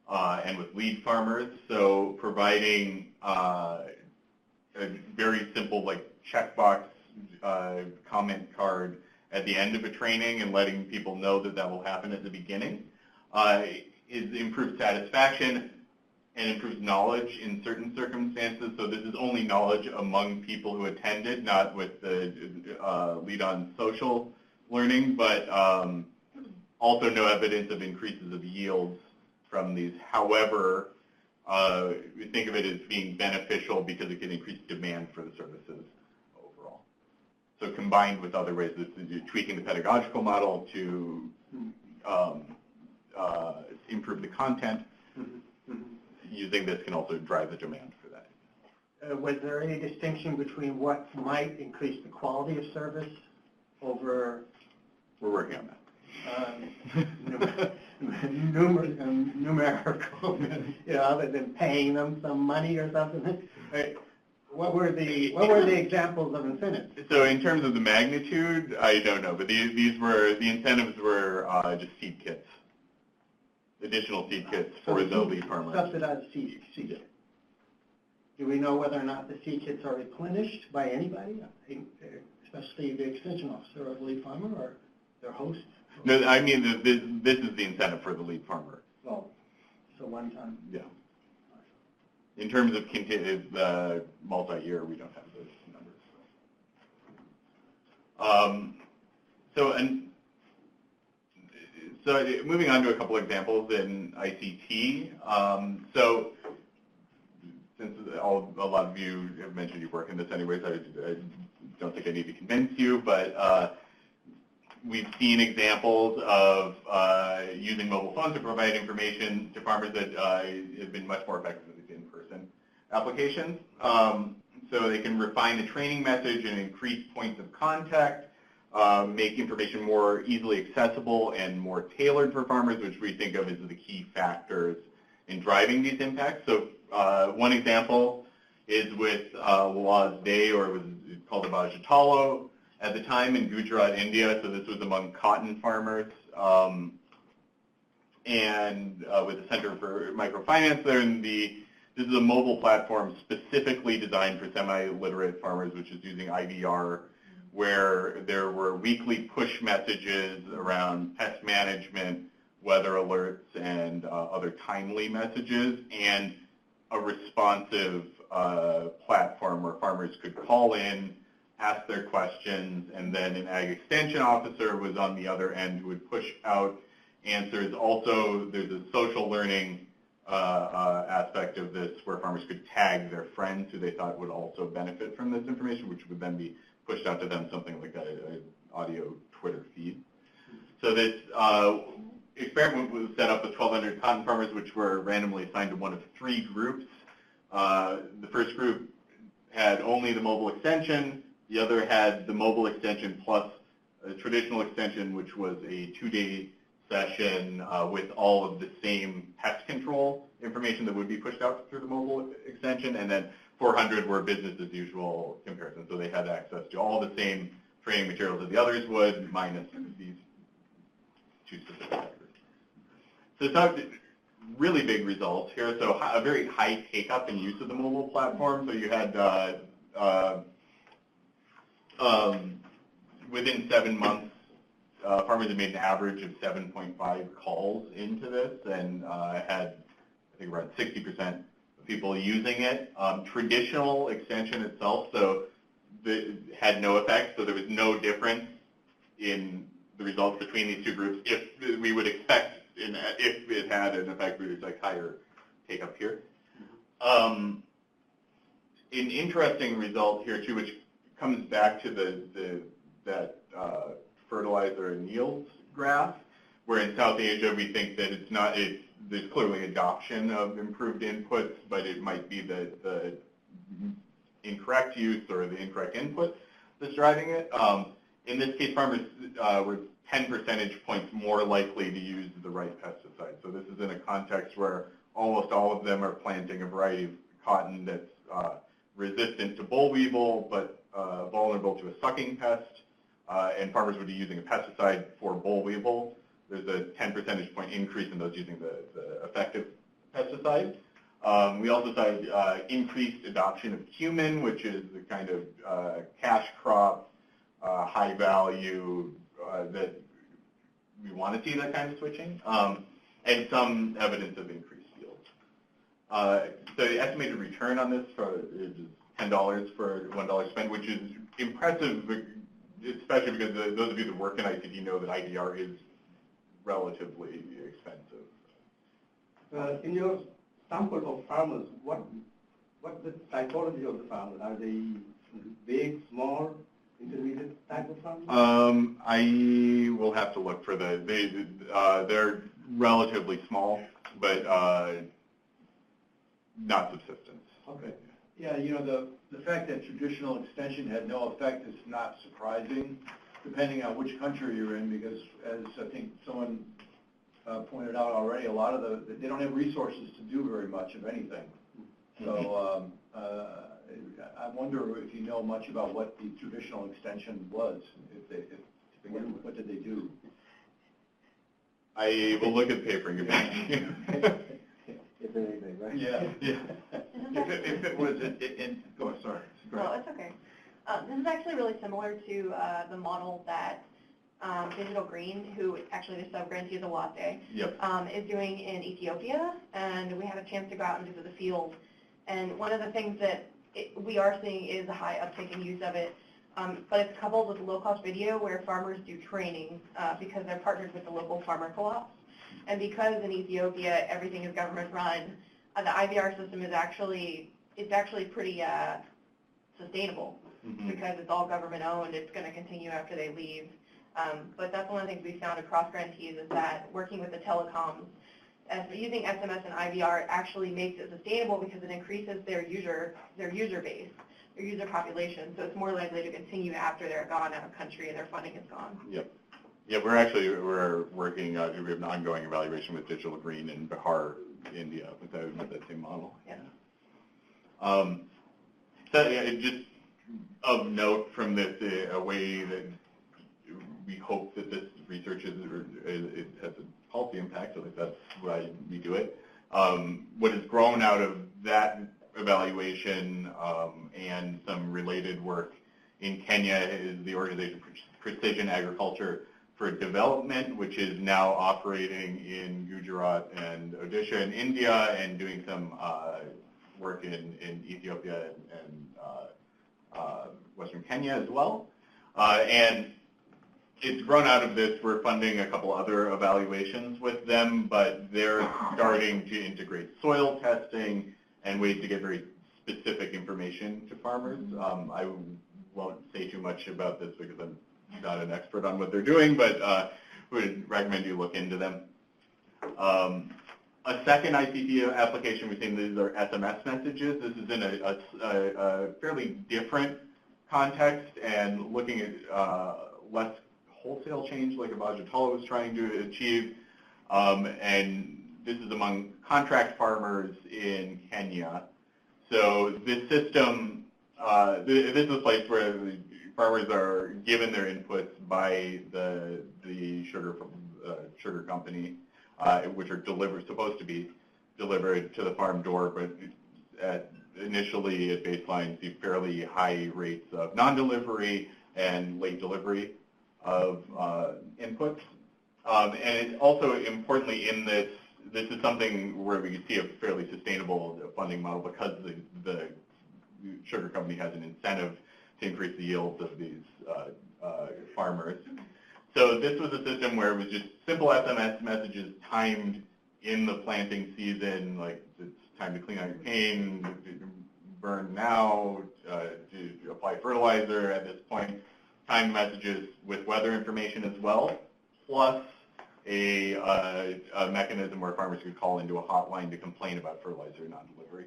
Speaker 3: and with lead farmers. So providing a very simple like checkbox comment card at the end of a training and letting people know that that will happen at the beginning is improved satisfaction and improves knowledge in certain circumstances. So this is only knowledge among people who attended, not with the lead on social learning, but also no evidence of increases of yields from these. However, we think of it as being beneficial because it can increase demand for the services overall. So combined with other ways, tweaking the pedagogical model to improve the content, using this can also drive the demand for that.
Speaker 6: Was there any distinction between what might increase the quality of service over
Speaker 3: We're working on that.
Speaker 6: numerical, other than paying them some money or something? What were the examples of incentives?
Speaker 3: So in terms of the magnitude, I don't know, but the incentives were just seed kits, additional seed kits for the lead farmers.
Speaker 6: Subsidized seed kits. Do we know whether or not the seed kits are replenished by anybody, especially the extension officer or the lead farmer or their host?
Speaker 3: No, I mean this is the incentive for the lead farmer.
Speaker 6: Oh, so one time.
Speaker 3: Yeah. In terms of multi-year, we don't have those numbers. So moving on to a couple examples in ICT. So since a lot of you have mentioned you work in this anyways, I don't think I need to convince you, but we've seen examples of using mobile phones to provide information to farmers that have been much more effective than in-person applications. So they can refine the training message and increase points of contact, make information more easily accessible and more tailored for farmers, which we think of as the key factors in driving these impacts. So one example is with Law's Day, or it was called Abhajitalo at the time in Gujarat, India. So this was among cotton farmers. And with the Center for Microfinance there, this is a mobile platform specifically designed for semi-literate farmers, which is using IVR, where there were weekly push messages around pest management, weather alerts, and other timely messages, and a responsive platform where farmers could call in, ask their questions, and then an ag extension officer was on the other end who would push out answers. Also, there's a social learning aspect of this where farmers could tag their friends who they thought would also benefit from this information, which would then be pushed out to them, something like an audio Twitter feed. So this experiment was set up with 1,200 cotton farmers, which were randomly assigned to one of three groups. The first group had only the mobile extension. The other had the mobile extension plus a traditional extension, which was a 2-day session with all of the same pest control information that would be pushed out through the mobile extension, and then 400 were business as usual comparisons, so they had access to all the same training materials that the others would, minus these two specific factors. So it's really big results here. So a very high take-up and use of the mobile platform. So you had within 7 months, farmers had made an average of 7.5 calls into this, and had, I think, around 60% of people using it. Traditional extension itself, so had no effect, so there was no difference in the results between these two groups. If we would expect, if it had an effect, we would expect higher take up here. An interesting result here too, which comes back to that fertilizer and yields graph, where in South Asia we think that there's clearly adoption of improved inputs, but it might be the incorrect use or the incorrect input that's driving it. In this case, farmers were 10 percentage points more likely to use the right pesticide. So this is in a context where almost all of them are planting a variety of cotton that's resistant to boll weevil, but vulnerable to a sucking pest, and farmers would be using a pesticide for boll weevil. There's a 10 percentage point increase in those using the effective pesticide. We also saw increased adoption of cumin, which is the kind of cash crop, high value, that we want to see that kind of switching, and some evidence of increased yield. The estimated return on this is $10 for $1 spent, which is impressive, especially because those of you that work in ICT know that IVR is relatively expensive.
Speaker 4: In your sample of farmers, what's the typology of the farmers? Are they big, small, intermediate type of farmers?
Speaker 3: I will have to look for they're relatively small, but not subsistence.
Speaker 8: Okay. Yeah, you know, the fact that traditional extension had no effect is not surprising, depending on which country you're in, because as I think someone pointed out already, a lot of they don't have resources to do very much of anything. So I wonder if you know much about what the traditional extension was, what did they do?
Speaker 3: I will look at the paper and get back to you.
Speaker 4: If anything, right?
Speaker 8: Yeah.
Speaker 1: If it was go ahead, sorry. Go ahead.
Speaker 5: No, it's okay. This is actually really similar to the model that Digital Green, who actually the sub-grantee is Awate,
Speaker 3: Yep.
Speaker 5: is doing in Ethiopia, and we had a chance to go out and visit the field. And one of the things that we are seeing is a high uptake in use of it, but it's coupled with low-cost video where farmers do training because they're partnered with the local farmer co-ops. And because in Ethiopia everything is government-run, the IVR system is actually pretty sustainable because it's all government-owned. It's going to continue after they leave. But that's one of the things we found across grantees is that working with the telecoms, using SMS and IVR actually makes it sustainable because it increases their user base, their user population. So it's more likely to continue after they're gone out of country and their funding is gone.
Speaker 3: Yep. Yeah, we're working, we have an ongoing evaluation with Digital Green in Bihar, India, with that same model.
Speaker 5: Yeah.
Speaker 3: Just of note from this, a way that we hope that this research it has a policy impact, at least that's why we do it. What has grown out of that evaluation and some related work in Kenya is the organization Precision Agriculture for Development, which is now operating in Gujarat and Odisha in India and doing some work in Ethiopia and Western Kenya as well. And it's grown out of this. We're funding a couple other evaluations with them, but they're starting to integrate soil testing and ways to get very specific information to farmers. I won't say too much about this because I'm not an expert on what they're doing, but would recommend you look into them. A second ICT application we've seen, these are SMS messages. This is in a fairly different context and looking at less wholesale change like Abajatala was trying to achieve. And this is among contract farmers in Kenya. So this system, this is a place where the farmers are given their inputs by the sugar company, which are supposed to be delivered to the farm door, but initially at baseline see fairly high rates of non-delivery and late delivery of inputs. And it's also importantly in this is something where we see a fairly sustainable funding model because the sugar company has an incentive to increase the yields of these farmers. So this was a system where it was just simple SMS messages timed in the planting season, like it's time to clean out your cane, burn now, to apply fertilizer at this point, timed messages with weather information as well, plus a mechanism where farmers could call into a hotline to complain about fertilizer non-delivery.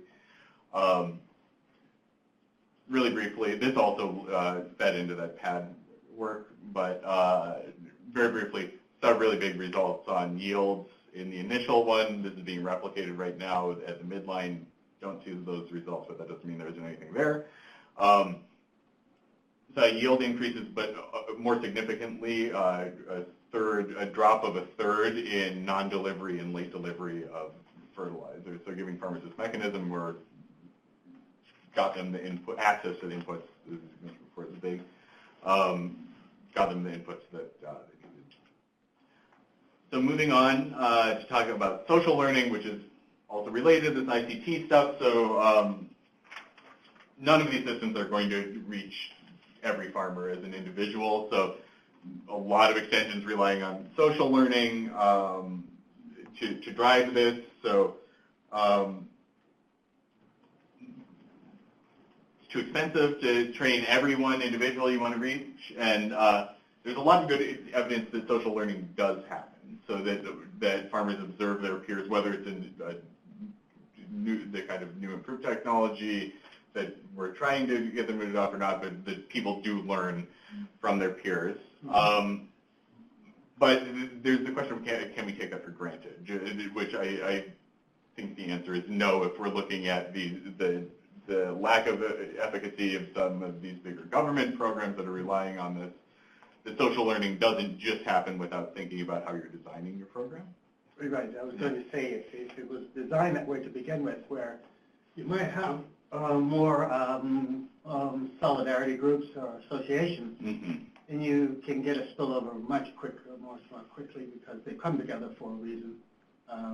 Speaker 3: Really briefly, this also fed into that pad work, but very briefly, saw really big results on yields in the initial one. This is being replicated right now at the midline. Don't see those results, but that doesn't mean there isn't anything there. So yield increases, but more significantly, a drop of a third in non-delivery and late delivery of fertilizer. So giving farmers this mechanism where got them the input, access to the inputs, this is of course big, got them the inputs that they needed. So moving on to talk about social learning, which is also related to this ICT stuff. So none of these systems are going to reach every farmer as an individual. So a lot of extensions relying on social learning to drive this. So it's too expensive to train everyone individually you want to reach, and there's a lot of good evidence that social learning does happen, so that farmers observe their peers, whether it's in the kind of new improved technology that we're trying to get them to adopt or not, but that people do learn from their peers. But there's the question of can we take that for granted, which I think the answer is no if we're looking at the lack of efficacy of some of these bigger government programs that are relying on this. The social learning doesn't just happen without thinking about how you're designing your program.
Speaker 6: Right, I was going to say, if it was designed that way to begin with, where you might have more solidarity groups or associations, and you can get a spillover much quicker, more quickly, because they come together for a reason,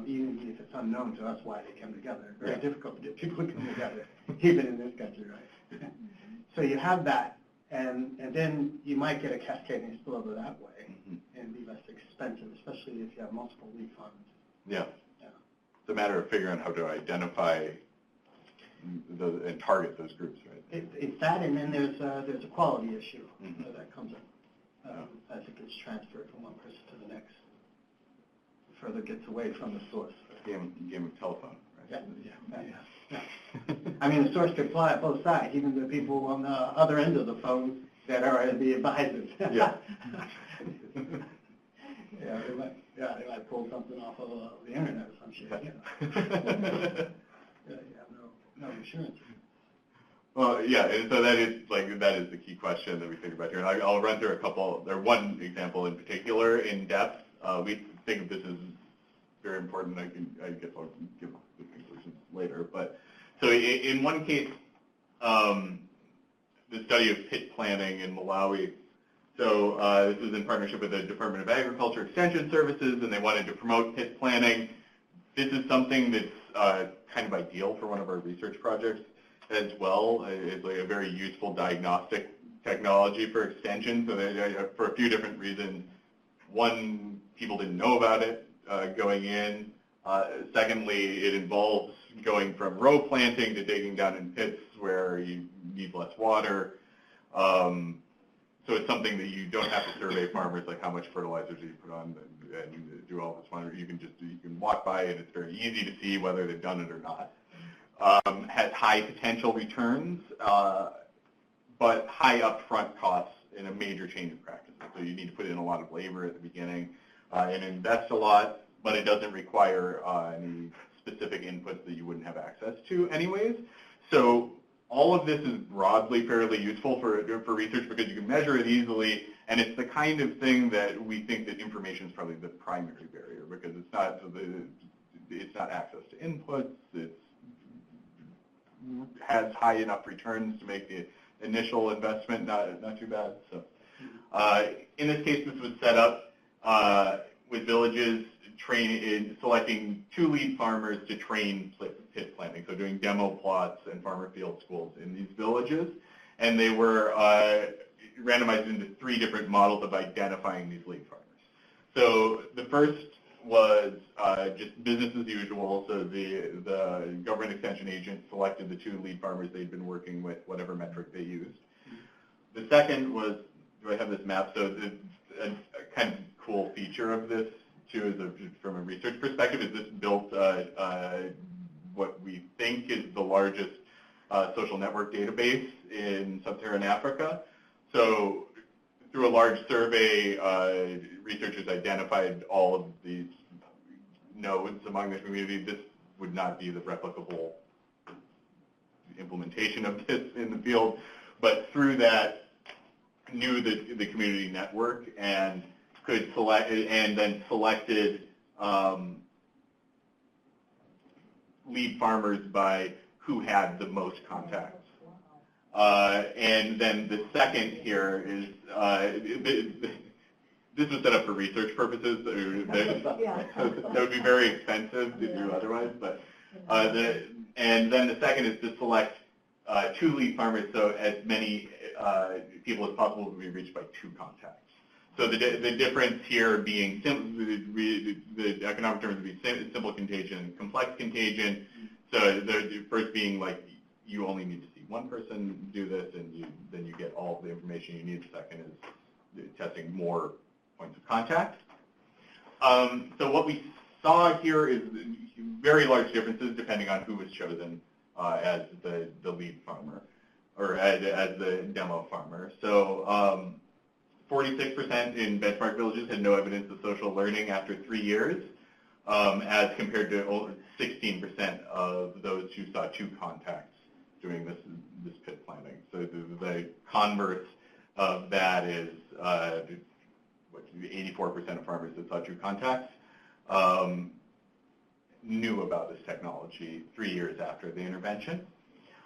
Speaker 6: even if it's unknown to us why they come together. Very difficult to get people to come together, even in this country, right? So you have that, and then you might get a cascading spillover that way, and be less expensive, especially if you have multiple lead farms.
Speaker 3: Yeah. It's a matter of figuring out how to identify and target those groups, right?
Speaker 6: It's that, and then there's a quality issue that comes up as it gets transferred from one person to the next. Further gets away from the source.
Speaker 3: Game of telephone, right?
Speaker 6: Yeah. I mean, the source could fly at both sides, even the people on the other end of the phone that are the advisors.
Speaker 3: Yeah.
Speaker 6: They might pull something off of the internet or some shit. You have no insurance.
Speaker 3: Well, yeah, and so that is the key question that we think about here. And I'll run through a couple. There's one example in particular in depth. We think this is very important. I guess I'll give the conclusions later. But so in one case, the study of pit planning in Malawi. So this was in partnership with the Department of Agriculture Extension Services, and they wanted to promote pit planning. This is something that's kind of ideal for one of our research projects as well. It's like a very useful diagnostic technology for extension. So for a few different reasons. One, people didn't know about it going in. Secondly, it involves going from row planting to digging down in pits where you need less water. So it's something that you don't have to survey farmers, like how much fertilizer do you put on and do all this monitoring. You can walk by and it's very easy to see whether they've done it or not. Has high potential returns, but high upfront costs in a major change of practices. So you need to put in a lot of labor at the beginning and invest a lot, but it doesn't require any specific inputs that you wouldn't have access to anyways. So all of this is broadly fairly useful for research because you can measure it easily, and it's the kind of thing that we think that information is probably the primary barrier because it's not access to inputs. It has high enough returns to make the initial investment not too bad. So in this case, this was set up with villages selecting 2 lead farmers to train pit planting, so doing demo plots and farmer field schools in these villages. And they were randomized into 3 different models of identifying these lead farmers. So the first was just business as usual. So the government extension agent selected the 2 lead farmers they'd been working with, whatever metric they used. The second was, do I have this map? So a kind of cool feature of this, too, is from a research perspective, is this built what we think is the largest social network database in sub-Saharan Africa. So through a large survey, researchers identified all of these nodes among the community. This would not be the replicable implementation of this in the field, but through that knew the community network and could select, and then selected lead farmers by who had the most contacts. And then the second here is, this was set up for research purposes. That would be very expensive to do otherwise. But and then the second is to select 2 lead farmers, so as many people as possible will be reached by 2 contacts. So the difference here being the economic terms would be simple contagion, complex contagion. So the first being like you only need to see one person do this, and then you get all of the information you need. The second is testing more points of contact. So what we saw here is very large differences depending on who was chosen as the lead farmer or as the demo farmer. So 46% in benchmark villages had no evidence of social learning after 3 years, as compared to 16% of those who saw 2 contacts doing this pit planting. So the converse of that is 84% of farmers that saw 2 contacts knew about this technology 3 years after the intervention.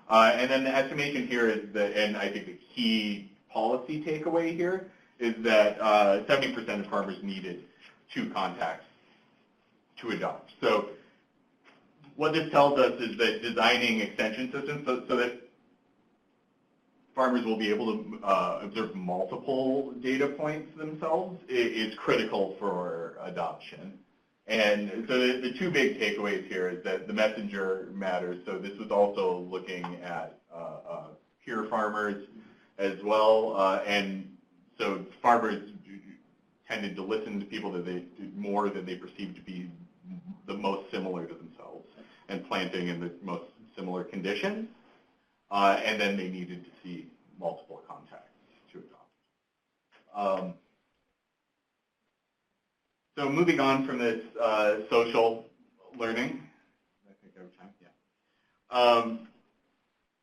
Speaker 3: And then the estimation here is that, and I think the key policy takeaway here is that 70% of farmers needed 2 contacts to adopt. So what this tells us is that designing extension systems so that farmers will be able to observe multiple data points themselves is critical for adoption. And so the 2 big takeaways here is that the messenger matters. So this was also looking at peer farmers as well. And so farmers tended to listen to people that they more than they perceived to be the most similar to themselves and planting in the most similar conditions. And then they needed to see multiple contacts to adopt. So moving on from this social learning, I think every time, yeah.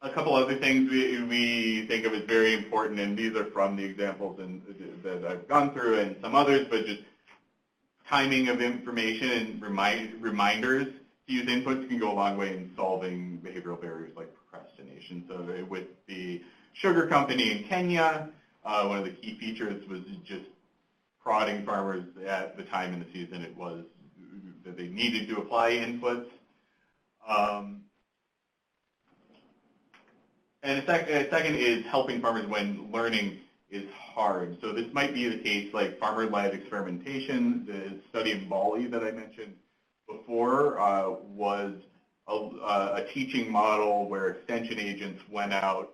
Speaker 3: A couple other things we think of as very important, and these are from the examples that I've gone through and some others, but just timing of information and reminders to use inputs can go a long way in solving behavioral barriers like procrastination. So with the sugar company in Kenya, one of the key features was just prodding farmers at the time in the season it was that they needed to apply inputs. And a second is helping farmers when learning is hard. So this might be the case like farmer-led experimentation. The study in Bali that I mentioned before was a teaching model where extension agents went out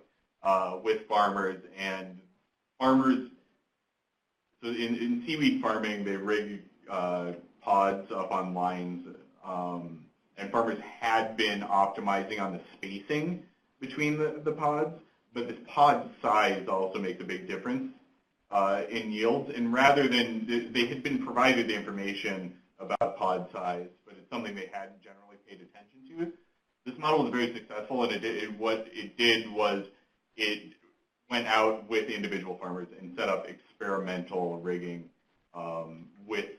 Speaker 3: with farmers, and farmers, so in seaweed farming, they rig pods up on lines, and farmers had been optimizing on the spacing between the pods, but this pod size also makes a big difference in yields. And rather than, they had been provided the information about pod size, but it's something they hadn't generally paid attention to. This model was very successful, and what it did was it went out with individual farmers and set up experimental rigging with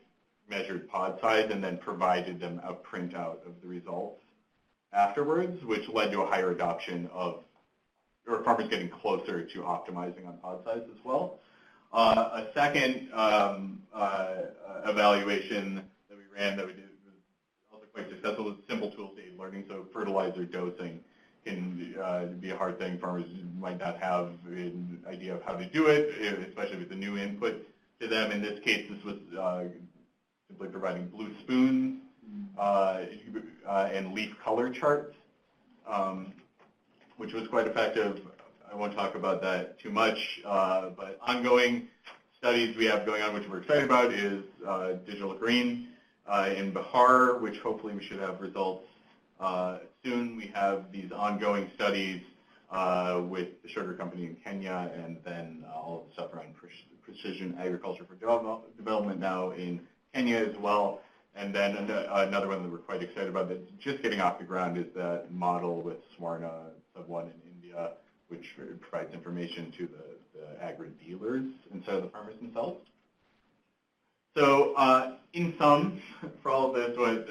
Speaker 3: measured pod size, and then provided them a printout of the results afterwards, which led to a higher adoption of, or farmers getting closer to optimizing on pod size as well. A second evaluation that we ran that we did was also quite successful was simple tools to aid learning. So fertilizer dosing can be a hard thing. Farmers might not have an idea of how to do it, especially with the new input to them. In this case, this was simply providing blue spoons and leaf color charts, which was quite effective. I won't talk about that too much, but ongoing studies we have going on, which we're excited about, is digital green in Bihar, which hopefully we should have results soon. We have these ongoing studies with the sugar company in Kenya, and then all of the stuff around precision agriculture for development now in Kenya as well. And then another one that we're quite excited about that's just getting off the ground is that model with Swarna Sub-1 in India, which provides information to the agri-dealers instead of the farmers themselves. So in sum, for all of this, what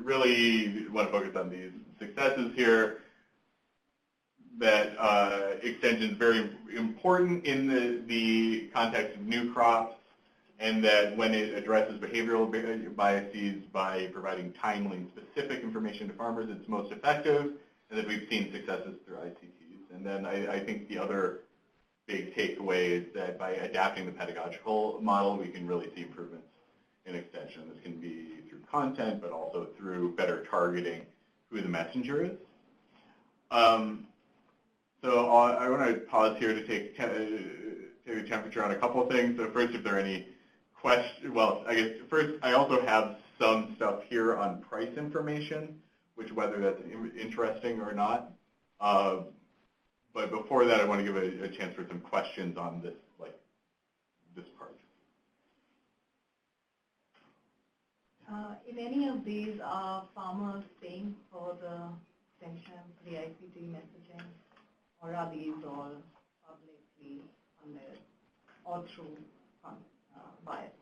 Speaker 3: really want to focus on these successes here, that extension is very important in the context of new crops, and that when it addresses behavioral biases by providing timely and specific information to farmers, it's most effective, and that we've seen successes through ICTs. And then I think the other big takeaway is that by adapting the pedagogical model, we can really see improvements in extension. This can be through content, but also through better targeting who the messenger is. So I want to pause here to take a temperature on a couple of things. So first, if there are any questions, well, I guess first, I also have some stuff here on price information, which whether that's interesting or not. But before that, I want to give a chance for some questions on this, this part.
Speaker 9: In any of these, are farmers paying for the extension, the ICT messaging, or are these all publicly funded or through bias?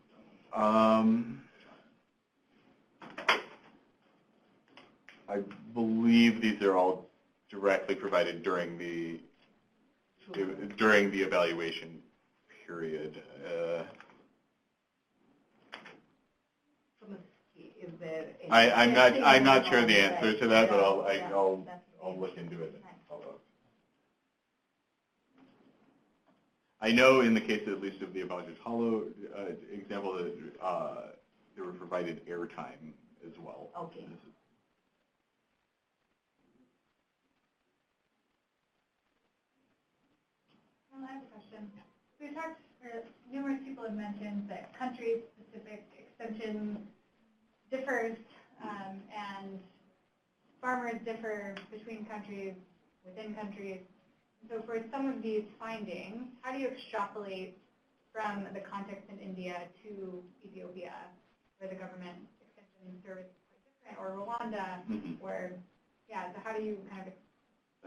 Speaker 3: I believe these are all directly provided during the evaluation period.
Speaker 9: Is there
Speaker 3: I'm not sure the answer to that, but I'll look into it. I know in the case at least of the Abajit Hollow example that they were provided airtime as well.
Speaker 9: Okay.
Speaker 2: I have a question. We talked, or numerous people have mentioned that country-specific extension differs, and farmers differ between countries, within countries. So for some of these findings, how do you extrapolate from the context in India to Ethiopia, where the government extension service is quite different, or Rwanda, where, yeah, so how do you kind of,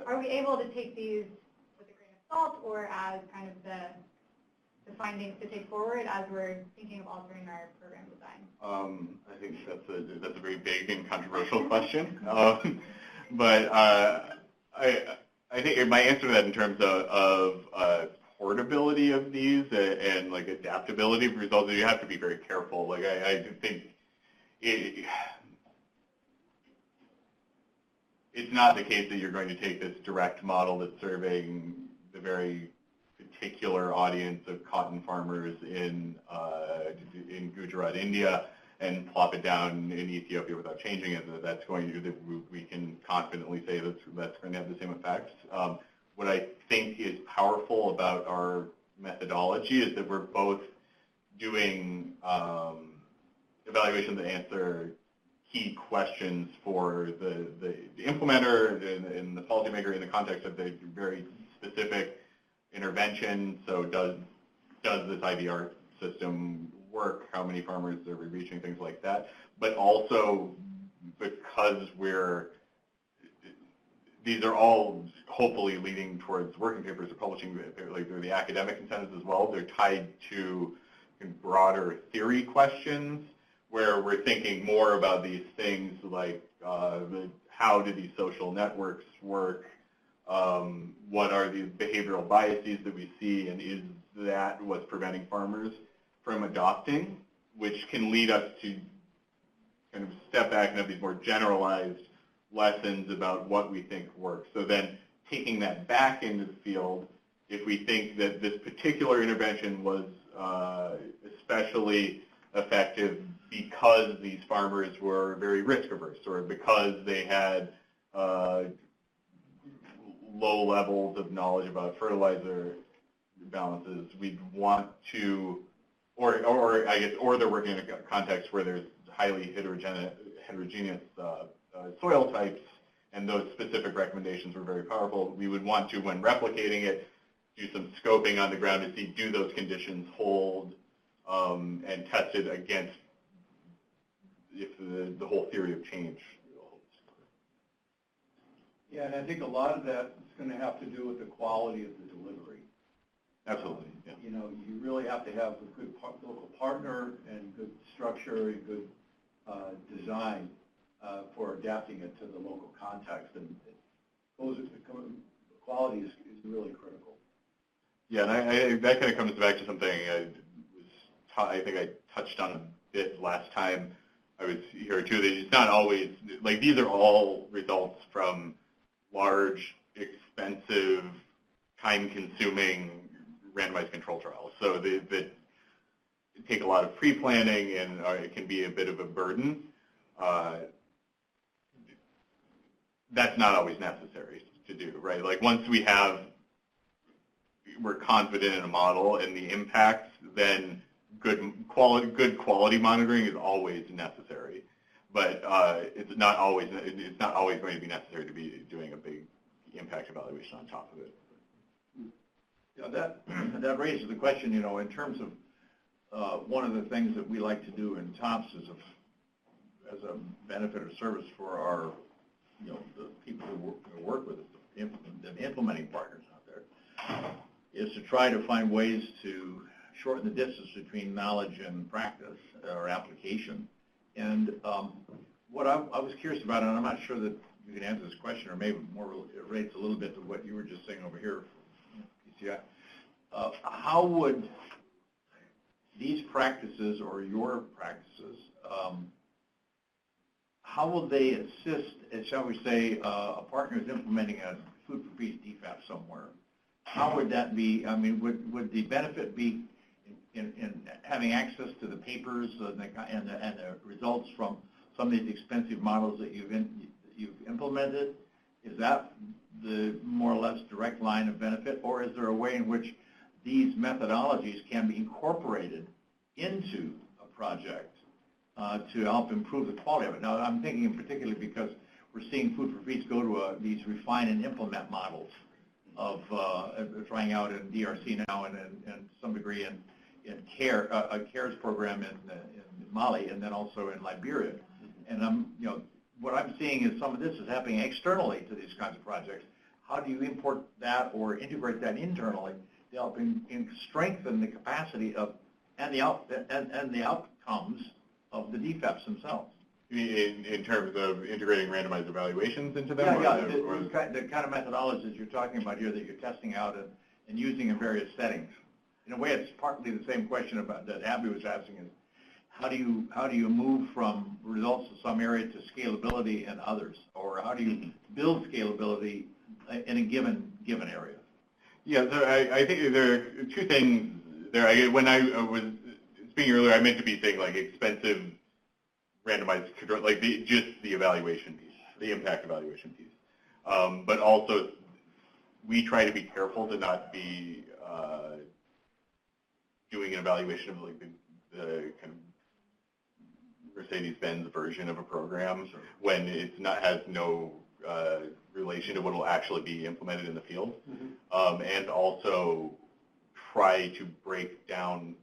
Speaker 2: are we able to take these with a grain of salt, or as kind of the findings to take forward as we're thinking of altering our program design?
Speaker 3: I think that's a very big and controversial question. But I think my answer to that in terms of portability of these and like adaptability of results, you have to be very careful. Like I think it's not the case that you're going to take this direct model that's serving the very particular audience of cotton farmers in Gujarat, India, and plop it down in Ethiopia without changing it. That's going to, we can confidently say that's going to have the same effects. What I think is powerful about our methodology is that we're both doing evaluations that answer key questions for the implementer and the policymaker in the context of the very specific intervention. So does this IVR system work? How many farmers are we reaching? Things like that. But also because these are all hopefully leading towards working papers or publishing like the academic incentives as well. They're tied to broader theory questions where we're thinking more about these things like how do these social networks work? What are the behavioral biases that we see, and is that what's preventing farmers from adopting, which can lead us to kind of step back and have these more generalized lessons about what we think works. So then taking that back into the field, if we think that this particular intervention was especially effective because these farmers were very risk averse, or because they had low levels of knowledge about fertilizer balances, we'd want to, or they're working in a context where there's highly heterogeneous soil types, and those specific recommendations were very powerful. We would want to, when replicating it, do some scoping on the ground to see, do those conditions hold, and test it against if the whole theory of change holds.
Speaker 8: Yeah, and I think a lot of that is going to have to do with the quality of the delivery.
Speaker 3: Absolutely, yeah.
Speaker 8: You know, you really have to have a good local partner and good structure and good design for adapting it to the local context, and quality is really critical.
Speaker 3: Yeah, and that kind of comes back to something I think I touched on a bit last time I was here too, that it's not always, like, these are all results from large, expensive, time-consuming randomized control trials. So that take a lot of pre-planning, and it can be a bit of a burden. That's not always necessary to do, right? Like, once we're confident in a model and the impacts, then good quality monitoring is always necessary. But it's not always going to be necessary to be doing a big impact evaluation on top of it.
Speaker 1: Yeah, that raises the question, you know, in terms of one of the things that we like to do in TOPS as a benefit or service for our, you know, the people who work with us, the implementing partners out there, is to try to find ways to shorten the distance between knowledge and practice or application. And what I was curious about, and I'm not sure that you can answer this question, or maybe more it relates a little bit to what you were just saying over here, PCI. How would these practices or your practices, how will they assist, shall we say, a partner is implementing a food for peace DFAP somewhere? How would that be? I mean, would the benefit be in having access to the papers and the results from some of these expensive models that you've implemented? Is that the more or less direct line of benefit, or is there a way in which these methodologies can be incorporated into a project to help improve the quality of it? Now, I'm thinking in particular because we're seeing Food for Peace go to these refine and implement models of trying out in DRC now, and to some degree in a CARES program in Mali, and then also in Liberia. And you know, what I'm seeing is some of this is happening externally to these kinds of projects. How do you import that or integrate that internally to help strengthen the capacity of and the outcomes of the DFAPs themselves?
Speaker 3: In terms of integrating randomized evaluations into them?
Speaker 1: Yeah, the kind of methodologies you're talking about here that you're testing out and using in various settings. In a way, it's partly the same question about that Abby was asking, is how do you move from results in some area to scalability in others, or how do you build scalability in a given area?
Speaker 3: Yeah, so I think there are two things there. When I was speaking earlier, I meant to be saying like expensive randomized control, like just the evaluation piece, the impact evaluation piece. But also, we try to be careful to not be doing an evaluation of like the kind of Mercedes-Benz version of a program when it's has no relation to what will actually be implemented in the field, and also try to break down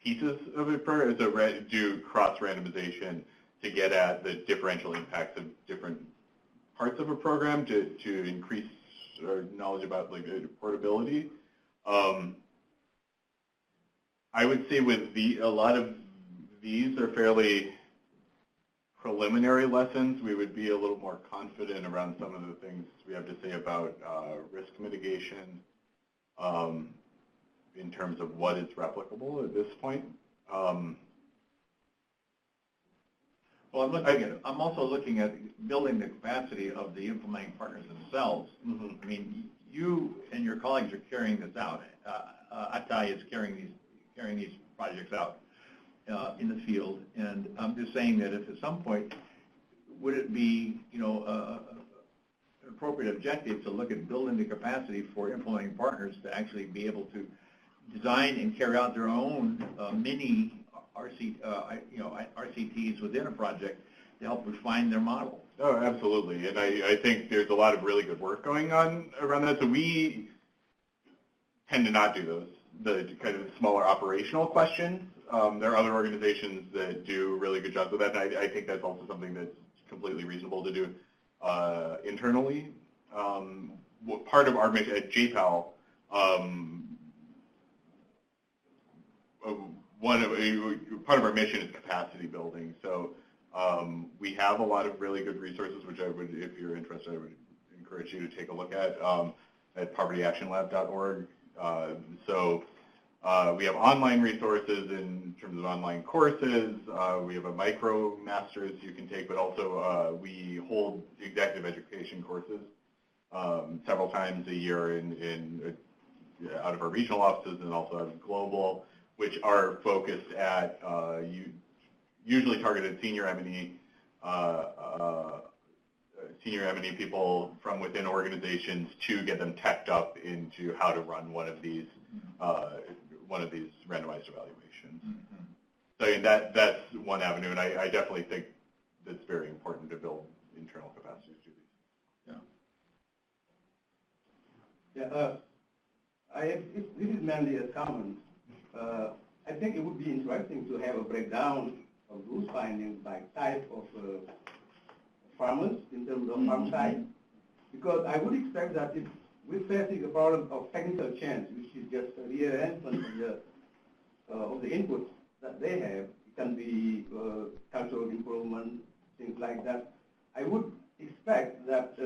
Speaker 3: pieces of it, so do cross-randomization to get at the differential impacts of different parts of a program to increase our knowledge about like portability. I would say with a lot of these are fairly preliminary lessons. We would be a little more confident around some of the things we have to say about risk mitigation in terms of what is replicable at this point.
Speaker 1: Well, I'm also looking at building the capacity of the implementing partners themselves. I mean, you and your colleagues are carrying this out. Atai is carrying these projects out in the field, and I'm just saying that if at some point, would it be, you know, an appropriate objective to look at building the capacity for implementing partners to actually be able to design and carry out their own mini RCTs within a project to help refine their model.
Speaker 3: Oh, absolutely. And I think there's a lot of really good work going on around that. So we tend to not do those, the kind of smaller operational questions. There are other organizations that do really good jobs with that, and I think that's also something that's completely reasonable to do internally. Part of our mission at JPAL, part of our mission is capacity building. So we have a lot of really good resources, which I would, if you're interested, I would encourage you to take a look at povertyactionlab.org. We have online resources in terms of online courses. We have a micro master's you can take, but also we hold executive education courses several times a year out of our regional offices and also out of global, which are focused at usually targeted senior M&E people from within organizations to get them teched up into how to run one of these randomized evaluations.
Speaker 1: Mm-hmm.
Speaker 3: So that's one avenue, and I definitely think it's very important to build internal capacity to do these.
Speaker 4: Yeah, this is mainly a comment. I think it would be interesting to have a breakdown of those findings by type of farmers in terms of farm size, because I would expect that if we're facing a problem of technical change, which is just a rearrangement of the inputs that they have, it can be cultural improvement, things like that. I would expect that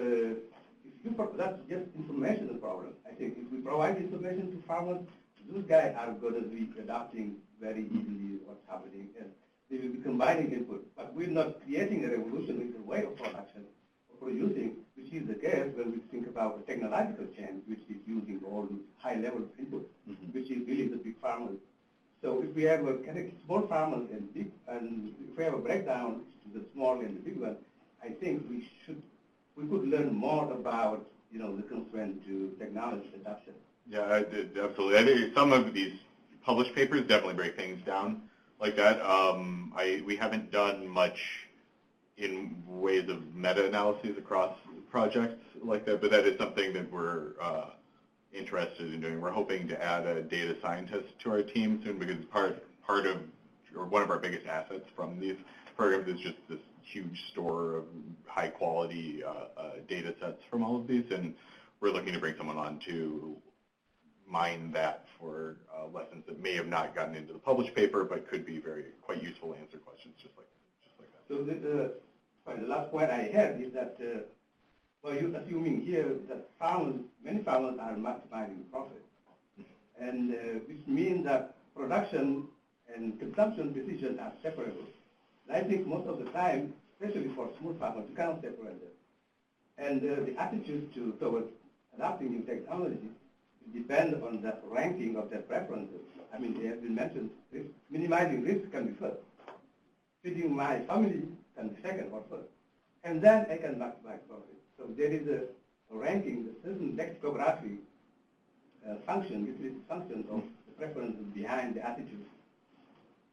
Speaker 4: that's just informational problem. I think if we provide information to farmers, those guys are going to be adapting very easily what's happening, and they will be combining input. But we're not creating a revolution in the way of production or producing, which is the case when we think about the technological change, which is using all high level of input, which is really the big farmers. So if we have a small farmers and big, and if we have a breakdown to the small and the big one, I think we could learn more about the constraint to technology adoption.
Speaker 3: Yeah, absolutely. I think some of these published papers definitely break things down like that. We haven't done much in ways of meta-analyses across projects like that, but that is something that we're interested in doing. We're hoping to add a data scientist to our team soon, because part of, or one of our biggest assets from these programs is just this huge store of high quality data sets from all of these, and we're looking to bring someone on to mine that for lessons that may have not gotten into the published paper, but could be quite useful to answer questions just like that.
Speaker 4: So the last point I have is that, you're assuming here that many farmers are maximizing profit, and which means that production and consumption decisions are separable. And I think most of the time, especially for small farmers, you cannot separate them. And the attitude towards adopting new technology depend on the ranking of their preferences. I mean, they have been mentioned, minimizing risk can be first. Feeding my family can be second or first. And then I can maximize profit. So there is a ranking, a certain lexicography function, which is function of the preferences behind the attitude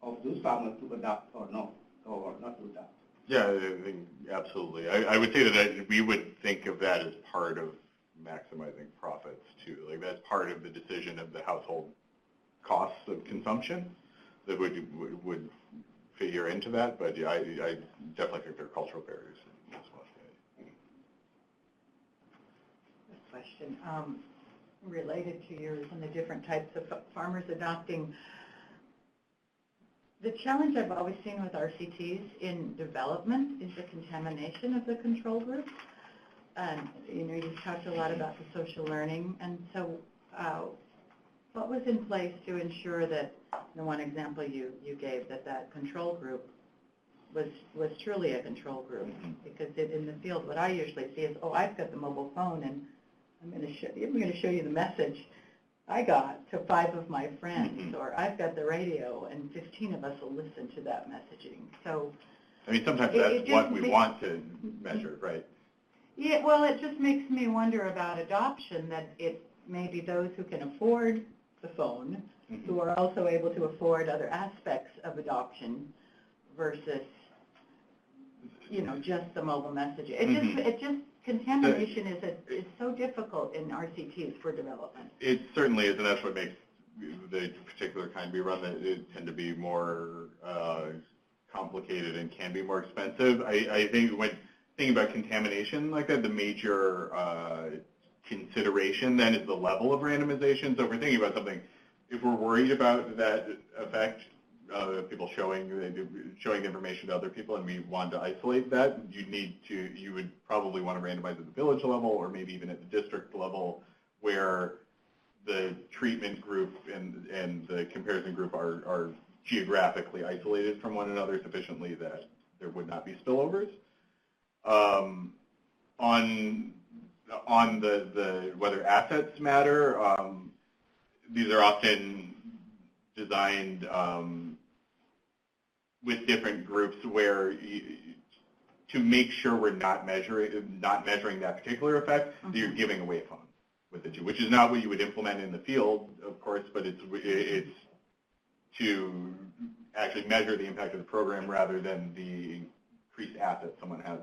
Speaker 4: of those farmers to adopt or not to adopt.
Speaker 3: Yeah, I think absolutely. I would say that we would think of that as part of maximizing profits too. Like that's part of the decision of the household costs of consumption that would figure into that. But yeah, I definitely think there are cultural barriers as well.
Speaker 9: Question related to yours and the different types of farmers adopting. The challenge I've always seen with RCTs in development is the contamination of the control group. And you've talked a lot about the social learning, and so what was in place to ensure that, the one example you gave, that control group was truly a control group? Because in the field, what I usually see is, I've got the mobile phone, and I'm going to show you the message I got to 5 of my friends, or I've got the radio, and 15 of us will listen to that messaging. So,
Speaker 3: I mean, sometimes that's what we want to measure, right?
Speaker 9: Yeah, well, it just makes me wonder about adoption, that it may be those who can afford the phone, who are also able to afford other aspects of adoption, versus just the mobile messaging. It just contamination is so difficult in RCTs for development.
Speaker 3: It certainly is, and that's what makes the particular kind we run that it tend to be more complicated and can be more expensive. I think when thinking about contamination like that, the major consideration then is the level of randomization. So if we're thinking about something, if we're worried about that effect, people showing the information to other people, and we want to isolate that, you would probably want to randomize at the village level, or maybe even at the district level, where the treatment group and the comparison group are geographically isolated from one another sufficiently that there would not be spillovers. On the whether assets matter, these are often designed with different groups where to make sure we're not measuring that particular effect, that you're giving away funds with it, which is not what you would implement in the field, of course, but it's to actually measure the impact of the program rather than the increased assets someone has.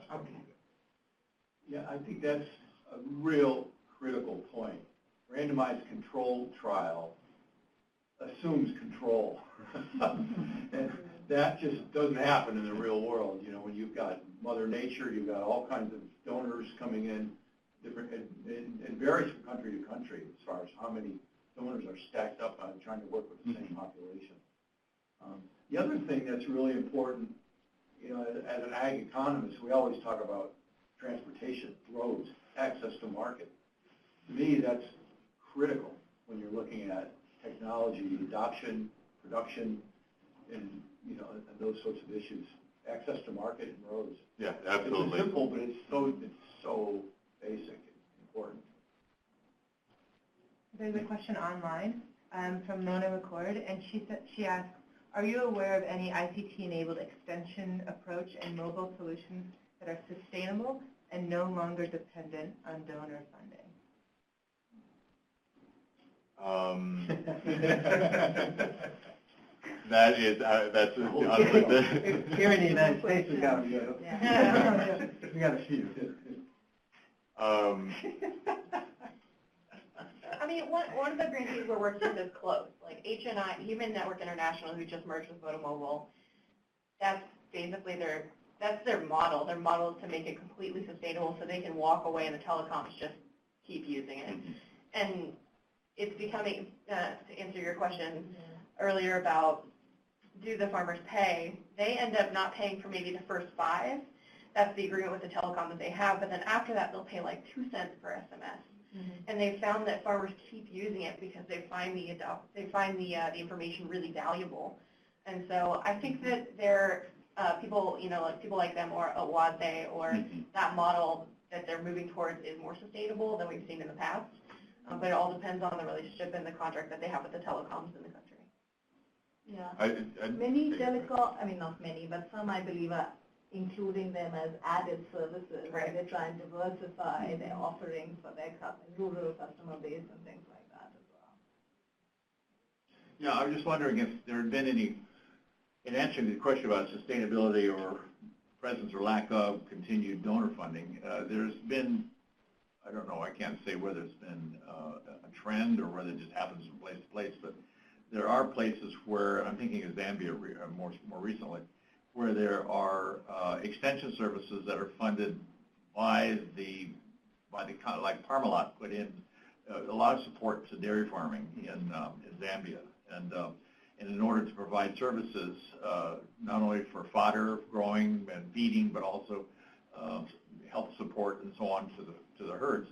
Speaker 8: Yeah, I think that's a real critical point. Randomized controlled trial assumes control. And that just doesn't happen in the real world. When you've got Mother Nature, you've got all kinds of donors coming in, different, and varies from country to country as far as how many donors are stacked up on trying to work with the same population. The other thing that's really important, as an ag economist, we always talk about transportation, roads, access to market. To me, that's critical when you're looking at technology adoption, production, and those sorts of issues. Access to market and roads.
Speaker 3: Yeah, absolutely.
Speaker 8: It's simple, but it's so basic and important.
Speaker 7: There's a question online from Mona McCord, and she asks, are you aware of any ICT-enabled extension approach and mobile solutions that are sustainable and no longer dependent on donor funding?
Speaker 3: That's
Speaker 6: here in the United States, we got a few.
Speaker 9: Yeah.
Speaker 6: We got a few.
Speaker 5: I mean, one of the grantees we're working with is close. Like HNI, Human Network International, who just merged with Photomobile, that's basically their model. Their model is to make it completely sustainable so they can walk away and the telecoms just keep using it. And it's becoming, to answer your question earlier about do the farmers pay, they end up not paying for maybe the first 5. That's the agreement with the telecom that they have, but then after that they'll pay like 2 cents per SMS. And they found that farmers keep using it because they find the information really valuable. And so I think that there people like them or Awase or that model that they're moving towards is more sustainable than we've seen in the past. But it all depends on the relationship and the contract that they have with the telecoms in the country.
Speaker 9: Yeah. Many not many, but some I believe are including them as added services.
Speaker 5: Right.
Speaker 9: They try and diversify their offerings for their rural customer base and things like that as well.
Speaker 1: Yeah, I was just wondering if there had been any, in answering the question about sustainability or presence or lack of continued donor funding, there's been, I don't know, I can't say whether it's been a trend or whether it just happens from place to place, but there are places where, I'm thinking of Zambia more recently, where there are extension services that are funded by like Parmalat put in a lot of support to dairy farming in Zambia, and in order to provide services not only for fodder growing and feeding, but also health support and so on to the herds,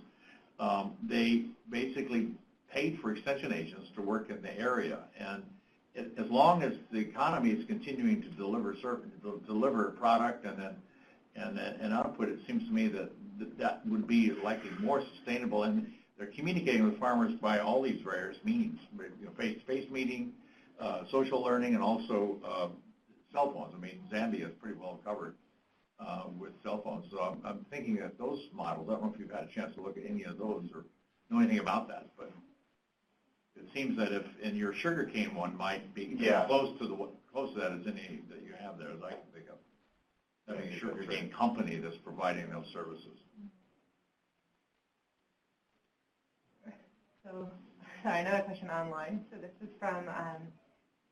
Speaker 1: they basically paid for extension agents to work in the area, and as long as the economy is continuing to deliver product and output, it seems to me that would be likely more sustainable. And they're communicating with farmers by all these various means, face-to-face meeting, social learning, and also cell phones. I mean, Zambia is pretty well covered with cell phones. So I'm thinking that those models, I don't know if you've had a chance to look at any of those or know anything about that, but it seems that if in your sugarcane one might be close to that as any that you have there, as I can think of. having a sugar cane company that's providing those services.
Speaker 7: So, sorry, another question online. So this is from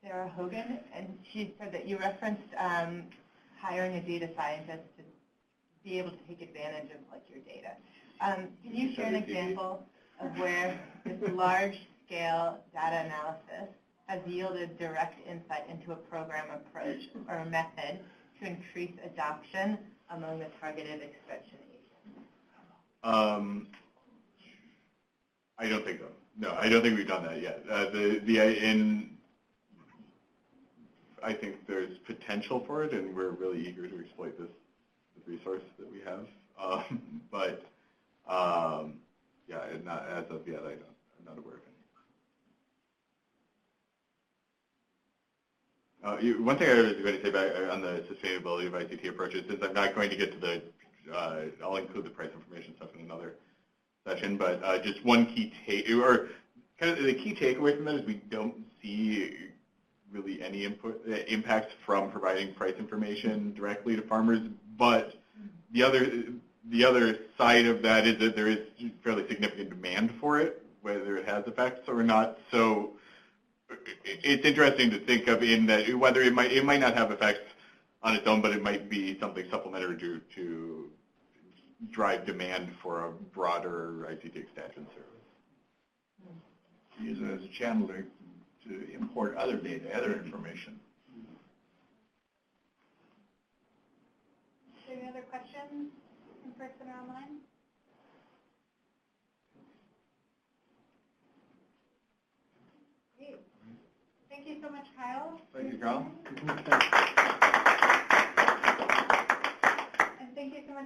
Speaker 7: Sarah Hogan, and she said that you referenced hiring a data scientist to be able to take advantage of like your data. Can you share an example of where this large-scale data analysis has yielded direct insight into a program approach or a method to increase adoption among the targeted expansion agents?
Speaker 3: I don't think so. No, I don't think we've done that yet. I think there's potential for it, and we're really eager to exploit this resource that we have. Yeah, not as of yet. I'm not aware of any. One thing I was going to say back on the sustainability of ICT approaches, since I'm not going to get to the, I'll include the price information stuff in another session, but just one key the key takeaway from that is we don't see really any impacts from providing price information directly to farmers, but the other side of that is that there is fairly significant demand for it, whether it has effects or not. So it's interesting to think of in that whether it might not have effects on its own, but it might be something supplementary to drive demand for a broader ICT extension service.
Speaker 1: Use it as a channel to import other data, other information.
Speaker 2: Any other questions in person or online? Great. Thank you so much, Kyle.
Speaker 1: Thank you, Kyle.
Speaker 6: Thanks.